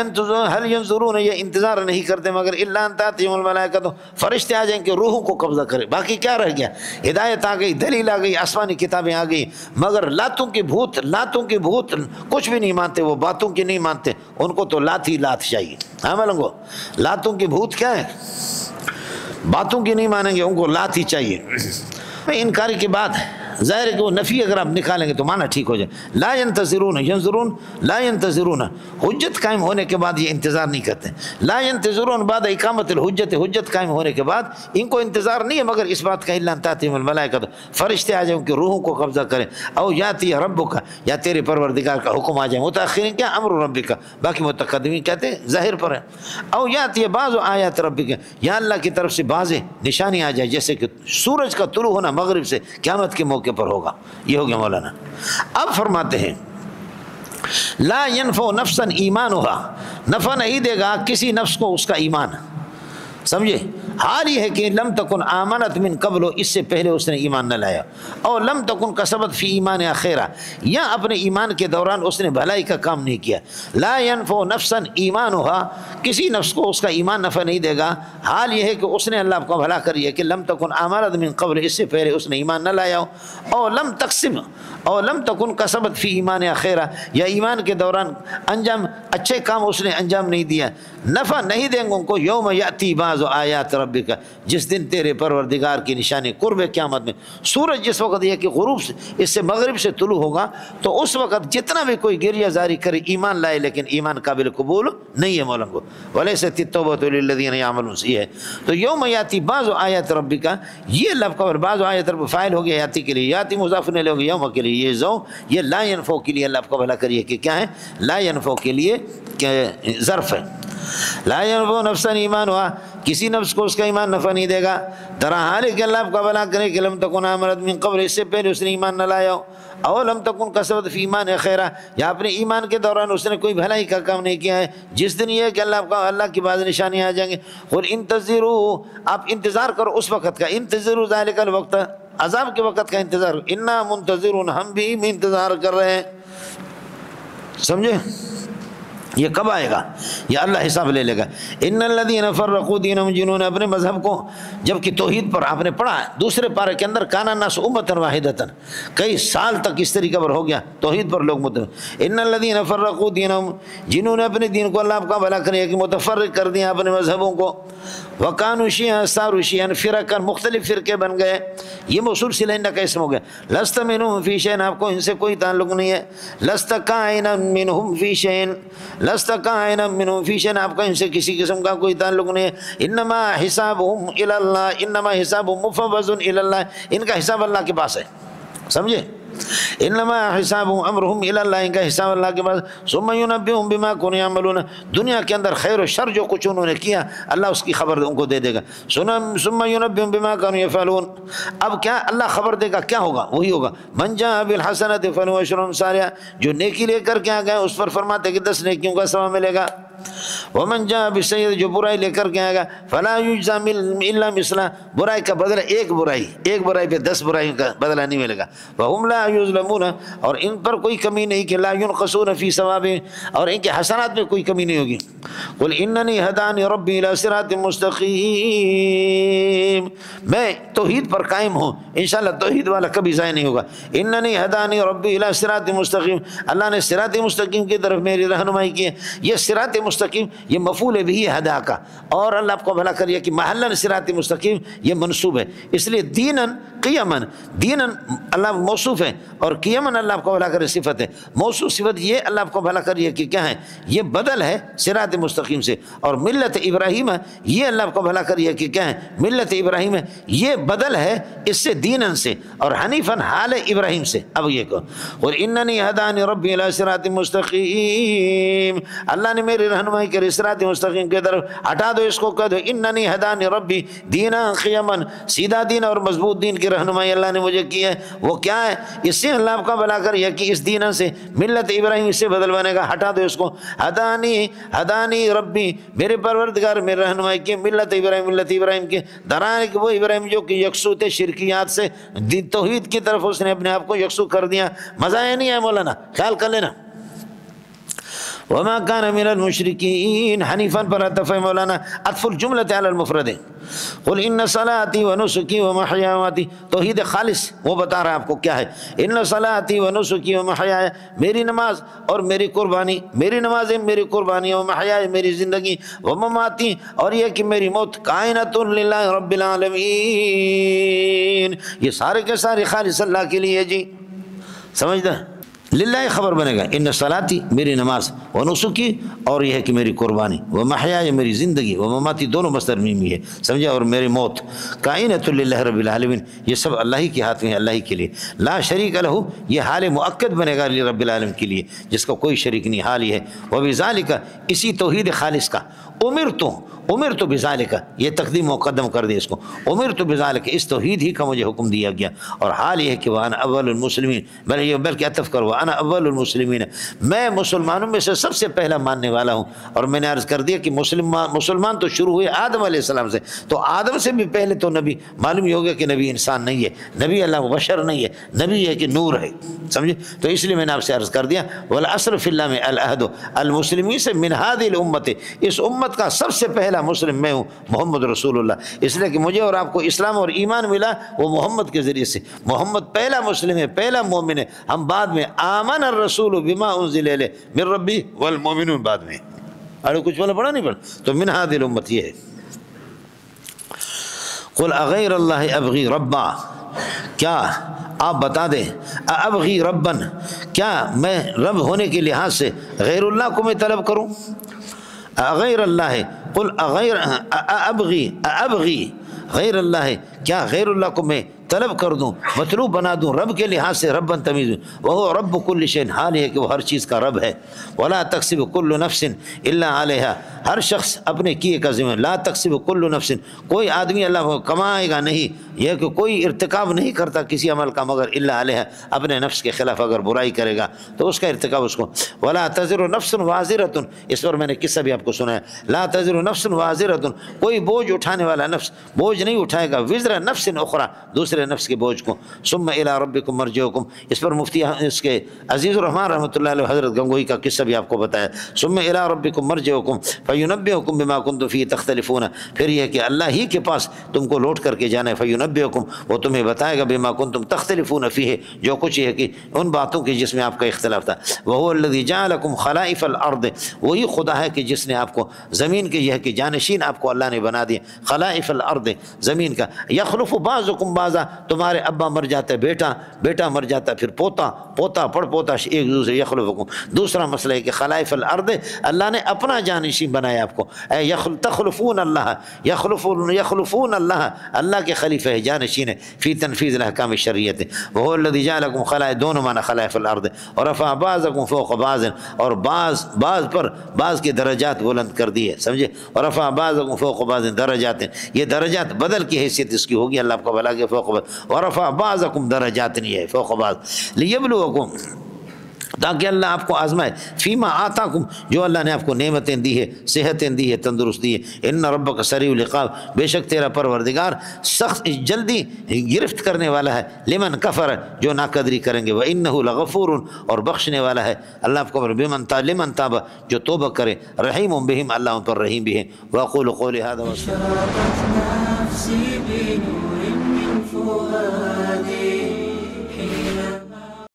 ينظرون، یہ انتظار نہیں کرتے مگر الا ان تاتیہم الملائکۃ، فرشتے آ جائیں کہ روحوں کو قبضہ کرے، باقی کیا رہ گیا؟ ہدایت آ گئی، دلیل آ گئی، آسمانی کتابیں آ گئی، مگر لاتوں کی بھوت کچھ بھی نہیں مانتے، وہ باتوں کی نہیں مانتے، ان کو تو لات ہی لات چاہیے۔ ہاں ملنگو، لاتوں کی بھوت کیا ہے؟ باتوں کی نہیں مانیں گے، ان کو لات ہی چاہیے۔ انکاری کی بات ہے، ظاہر ہے کہ وہ نفی اگر آپ نکالیں گے تو معنی ٹھیک ہو جائے۔ لا ينتظرون، ينظرون، لا ينتظرون، حجت قائم ہونے کے بعد یہ انتظار نہیں کرتے۔ لا ينتظرون بعد اقامت الحجت، حجت قائم ہونے کے بعد ان کو انتظار نہیں ہے مگر اس بات کا الا ان تاتیہم الملائکۃ، فرشتے آ جائیں کہ روحوں کو قبضہ کریں، او یاتی ربک، یا تیرے پروردگار کا حکم آ جائے، متأخرین کیا امر ربک، باقی متقدمین کہتے ہیں ظاہر پر ہے، او یاتی بعض آیات ربک، یا اللہ کی طرف سے بعض نشانی آ جائے، جیسے کہ سورج کا طلوع ہونا مغرب سے قیامت کے موقع پر ہوگا۔ یہ ہو گیا مولانا۔ اب فرماتے ہیں لا ينفع نفسا ایمانها، نفع نہیں دے گا کسی نفس کو اس کا ایمان، سمجھے، حال یہ ہے کہ لم تکن آمنت من قبل، اس سے پہلے اس نے ایمان نہ لایا، اور لم تکن کسبت فی ایمان خیرا، یا اپنے ایمان کے دوران اس نے بھلائی کا کام نہیں کیا۔ لا ينفع نفسا ایمانها، کسی نفس کو اس کا ایمان نفع نہیں دے گا، حال یہ ہے کہ اس نے اللہ کو بھلا کر یہ کہ لم تکن آمنت من قبل، اس سے پہلے اس نے ایمان نہ لایا ہو، اور لم تقسم، اور لم تکن کسبت فی ایمان خیرا، یا ایمان کے دوران انجام اچھے کام اس نے انجام نہیں دیا، نفع نہیں دیں گے ان کو۔ یوم یاتی بعض آیات ربک، جس دن تیرے پروردگار کی نشانی قرب قیامت میں، سورج جس وقت یہ کہ غروب سے، اس سے مغرب سے طلوع ہوگا، تو اس وقت جتنا بھی کوئی گریہ زاری کرے ایمان لائے لیکن ایمان قابل قبول نہیں ہے مولانا، ولیست التوبۃ للذین یعملون، یہ ہے۔ تو یوم یاتی بعض آیات ربک، یہ لفظ قبر بعض آیات رب فاعل ہو گیا یاتی کے لیے، یاتی مضاف الیہ ہو گیا یوم کے لیے، یہ زو یہ لا ينفع کے لیے اللہ کو بھلا کریے کہ کیا ہے، لا ينفع کے لیے ظرف ہے۔ لا ينفع نفسا ایمانها، کسی نفس کو اس کا ایمان نفع نہیں دے گا، ترا حال کہ اللہ کا بھلا کرے کہ لم تکن آمنت من قبل، اس سے پہلے اس نے ایمان نہ لایا ہو، او لم تکن کسبت فی ایمان خیرا، یا اپنے ایمان کے دوران اس نے کوئی بھلائی کا کام نہیں کیا ہے، جس دن یہ کہ اللہ کی بعض نشانیاں آ جائیں گے۔ قل انتظروا، آپ انتظار کرو اس وقت کا، انتظروا ذلک الوقت، عذاب کے وقت کا انتظار، انا منتظرون، ہم بھی انتظار کر رہے ہیں، سمجھے؟ یہ کب آئے گا؟ یہ اللہ حساب لے لے گا۔ ان الذین فرقوا دینہم، جنہوں نے اپنے مذہب کو، جبکہ توحید پر آپ نے پڑھا دوسرے پارے کے اندر، کان الناس امۃ واحدۃ، کئی سال تک اس طریقے پر ہو گیا توحید پر لوگ متفق۔ ان الذین فرقوا دینہم، جنہوں نے اپنے دین کو اللہ کا بھلا کرے کہ متفرق کر دیا اپنے مذہبوں کو، وکانوا شیعا صاروا شیعا، فرقا، مختلف فرقے بن گئے، یہ موصول صلہ کا اسم ہو گیا۔ لست منہم فی شیء، آپ کو ان سے کوئی تعلق نہیں ہے، لست کائنا منہم فی شیء، لست کائنا منہم فی شیء، آپ کا ان سے کسی قسم کا کوئی تعلق نہیں ہے۔ انما حسابہم الی اللہ، انما حسابہم مفوض الی اللہ، ان کا حساب اللہ کے پاس ہے، سمجھے؟ انما حسابہم امرہم الی اللہ، ان کا حساب اللہ کے پاس۔ ثم ینبئہم بما كانوا یعملون، دنیا کے اندر خیر و شر جو کچھ انہوں نے کیا اللہ اس کی خبر ان کو دے دے گا۔ ثم ینبئہم بما كانوا یفعلون، اب کیا اللہ خبر دے گا، کیا ہوگا؟ وہی ہوگا، من جاء بالحسنۃ فلہ عشر امثالها، جو نیکی لے کر کے آ گئے اس پر فرماتے کہ 10 نیکیوں کا ثواب ملے گا۔ ومن جاء بالسیئۃ جو برائی لے کر کے آئے گا فلا یجزی الا مثلها برائی کا بدلہ ایک برائی پہ 10 برائیوں کا بدلہ نہیں ملے گا. وهم لا یظلمون اور ان پر کوئی کمی نہیں کہ لا ينقصون فی ثوابهم اور ان کے حسنات میں کوئی کمی نہیں ہوگی. قل اننی ہدانی ربی الی صراط مستقیم میں توحید پر قائم ہوں انشاءاللہ توحید والا کبھی ضائع نہیں ہوگا. اننی ہدانی ربی الی صراط مستقیم اللہ نے صراط مستقیم کی طرف میری رہنمائی کی ہے. یہ صراط مستقیم یہ مفعول بھی ہے ہدا کا اور اللہ آپ کو بھلا کریے کہ محلاً صراط مستقیم یہ منصوب ہے اس لیے دیناً قیماً دیناً اللہ موصوف ہے اور قیماً اللہ آپ کو بھلا کرے صفت ہے. موصوف صفت یہ اللہ آپ کو بھلا کریے کہ کیا ہے یہ بدل ہے صراط مستقیم سے اور ملت ابراہیم یہ اللہ آپ کو بھلا کریے کہ کیا ہے ملت ابراہیم یہ بدل ہے اس سے دیناً سے اور حنیفاً حال ابراہیم سے. اب یہ کہو اور اننی ہدانی ربی الی صراط مستقیم اللہ نے میری رہنمائی کری صراط مستقیم کی طرف. ہٹا دو اس کو کہہ دو اننی ہدانی ربی دینا قیماً سیدھا دین اور مضبوط دین کی رہنمائی اللہ نے مجھے کی ہے. وہ کیا ہے اس سے اللہ آپ کا بھلا کریے کہ اس دینہ سے ملت ابراہیم اس سے بدل بنے گا. ہٹا دو اس کو ہدانی ربی میرے پروردگار میرے رہنمائی کی ملت ابراہیم کے دران کہ وہ ابراہیم جو کہ یکسو تھے شرکیات سے توحید کی طرف اس نے اپنے آپ کو یکسو کر دیا. مزہ یہ نہیں ہے مولانا خیال کر لینا. وما كان من المشركين حنيفا پر عطف ہے مولانا عطف الجملة على المفرد. قل ان صلاتي ونسكي ومحياي ومماتي توحید خالص وہ بتا رہا ہے آپ کو کیا ہے. ان صلاتي ونسكي ومحياي میری نماز اور میری قربانی میری نمازیں میری قربانی ومحياي میری زندگی ومماتي اور یہ کہ میری موت کائنات للہ رب العالمین یہ سارے کے سارے خالص اللہ کے لیے. جی سمجھتا ہے للہ خبر بنے گا ان صلاتی میری نماز و نسکی اور یہ ہے کہ میری قربانی و محیای میری زندگی و مماتی دونوں مصدر میمی ہے سمجھا اور میری موت کائنۃ للہ رب العالمین یہ سب اللہ ہی کے ہاتھ میں ہے اللہ ہی کے لیے. لا شریک لہ یہ حال مؤکد بنے گا رب العالمین کے لیے جس کا کوئی شریک نہیں حال ہی ہے. وبذالک اسی توحید خالص کا امرت بذالک یہ تقدیم مقدم کر دے اس کو امرت بذالک اس توحید ہی کا مجھے حکم دیا گیا اور حال یہ ہے کہ وانا اول المسلمین بلکہ عطف کرو وانا اول المسلمین میں مسلمانوں میں سے سب سے پہلا ماننے والا ہوں. اور میں نے عرض کر دیا کہ مسلمان تو شروع ہوئے آدم علیہ السلام سے تو آدم سے بھی پہلے تو نبی معلوم ہی ہوگا کہ نبی انسان نہیں ہے نبی اللہ بشر نہیں ہے نبی ہے کہ نور ہے سمجھے. تو اس لیے میں نے آپ سے عرض کر دیا والعصر فی اللہ میں العہد المسلمین سے من هذه الامت اس امت کا سب سے پہلا مسلم میں ہوں محمد رسول اللہ. اس لیے کہ مجھے اور آپ کو اسلام اور ایمان ملا وہ محمد کے ذریعے سے. محمد پہلا مسلم ہے پہلا مومن ہے. ہم بعد میں آمن الرسول بما انزل الیہ من ربی والمؤمنون بعد میں ارے کچھ پڑھا نہیں پڑھا تو من هذه الامت یہ ہے. قل اغیر اللہ ابغی ربا کیا آپ بتا دیں ابغی ربن کیا میں رب ہونے کے لحاظ سے غیر اللہ کو میں طلب کروں. غیر اللہ ہے قل اغیر ابغی غیر اللہ ہے کیا غیر اللہ کو میں طلب کر دوں مطلوب بنا دوں رب کے لحاظ سے ربن تمیز وہ رب کل شیء حال ہے کہ وہ ہر چیز کا رب ہے. ولا تکسب کل نفس الا علیہا ہر شخص اپنے کیے کا ذمہ لا تکسب کل نفس کوئی آدمی اللہ کو کمائے گا نہیں یہ کہ کوئی ارتکاب نہیں کرتا کسی عمل کا مگر الا علیہا اپنے نفس کے خلاف اگر برائی کرے گا تو اس کا ارتکاب اس کو. ولا تزر نفس وازرۃ اس پر میں نے قصہ بھی آپ کو سنایا لا تزر نفس وازرۃ کوئی بوجھ اٹھانے والا نفس بوجھ نہیں اٹھائے گا وزر نفس اخرى دوسرے نفس کے بوجھ کو. ثم الی ربکم مرجعکم اس پر مفتی اس کے عزیز الرحمن رحمۃ اللہ علیہ حضرت گنگوہی کا قصہ بھی آپ کو بتایا. ثم الی ربکم مرجعکم فینبئکم بما کنتم فیہ تختلفون پھر یہ کہ اللہ ہی کے پاس تم کو لوٹ کر کے جانا ہے. فینبئکم وہ تمہیں بتائے گا بما کنتم تختلفون فیہ جو کچھ یہ کہ ان باتوں کی جس میں آپ کا اختلاف تھا. وہو الذی جعلکم خلائف الارض وہی خدا ہے کہ جس نے آپ کو زمین کے یہ کہ جانشین آپ کو اللہ نے بنا دیا خلائف الارض زمین کا. یخلف بعضکم بعضا تمہارے ابا مر جاتا ہے بیٹا مر جاتا ہے پھر پوتا پڑ پوتا ایک دوسرے یخلفکم. دوسرا مسئلہ ہے کہ خلائف الارض اللہ نے اپنا جانشین بنایا آپ کو تخلفون اللہ یخلفون اللہ کے خلیفہ ہے جانشین ہے فی تنفیذ الاحکام الشرعیہ. وهو الذی جعلکم خلائف دونوں معنی خلائف الارض ورفع بعضکم فوق بعض اور بعض پر بعض کے درجات بلند کر دیے سمجھے. ورفع بعضکم فوق بعض درجات یہ درجات بدل کی حیثیت اس کی ہوگی اللہ آپ کو بھلا کے فوق بعض ورفع بعضکم درجات نہیں ہے فوق بعض لیبلوکم تاکہ اللہ آپ کو آزمائے، فیما آتاکم، جو اللہ نے آپ کو نعمتیں دی ہے، صحتیں دی ہے، تندرست دی ہے۔ ان ربک سریع العقاب، بے شک تیرا پروردگار سخت جلدی گرفت کرنے والا ہے، لمن کفر، جو ناقدری کریں گے، وانہ لغفور، اور بخشنے والا ہے۔ اللہ آپ کو لمن تاب، جو توبہ کرے، رحیم بہم، اللہ ان پر رحیم بھی ہے۔ واقول قولی ھذا اشرقت نفسي بنور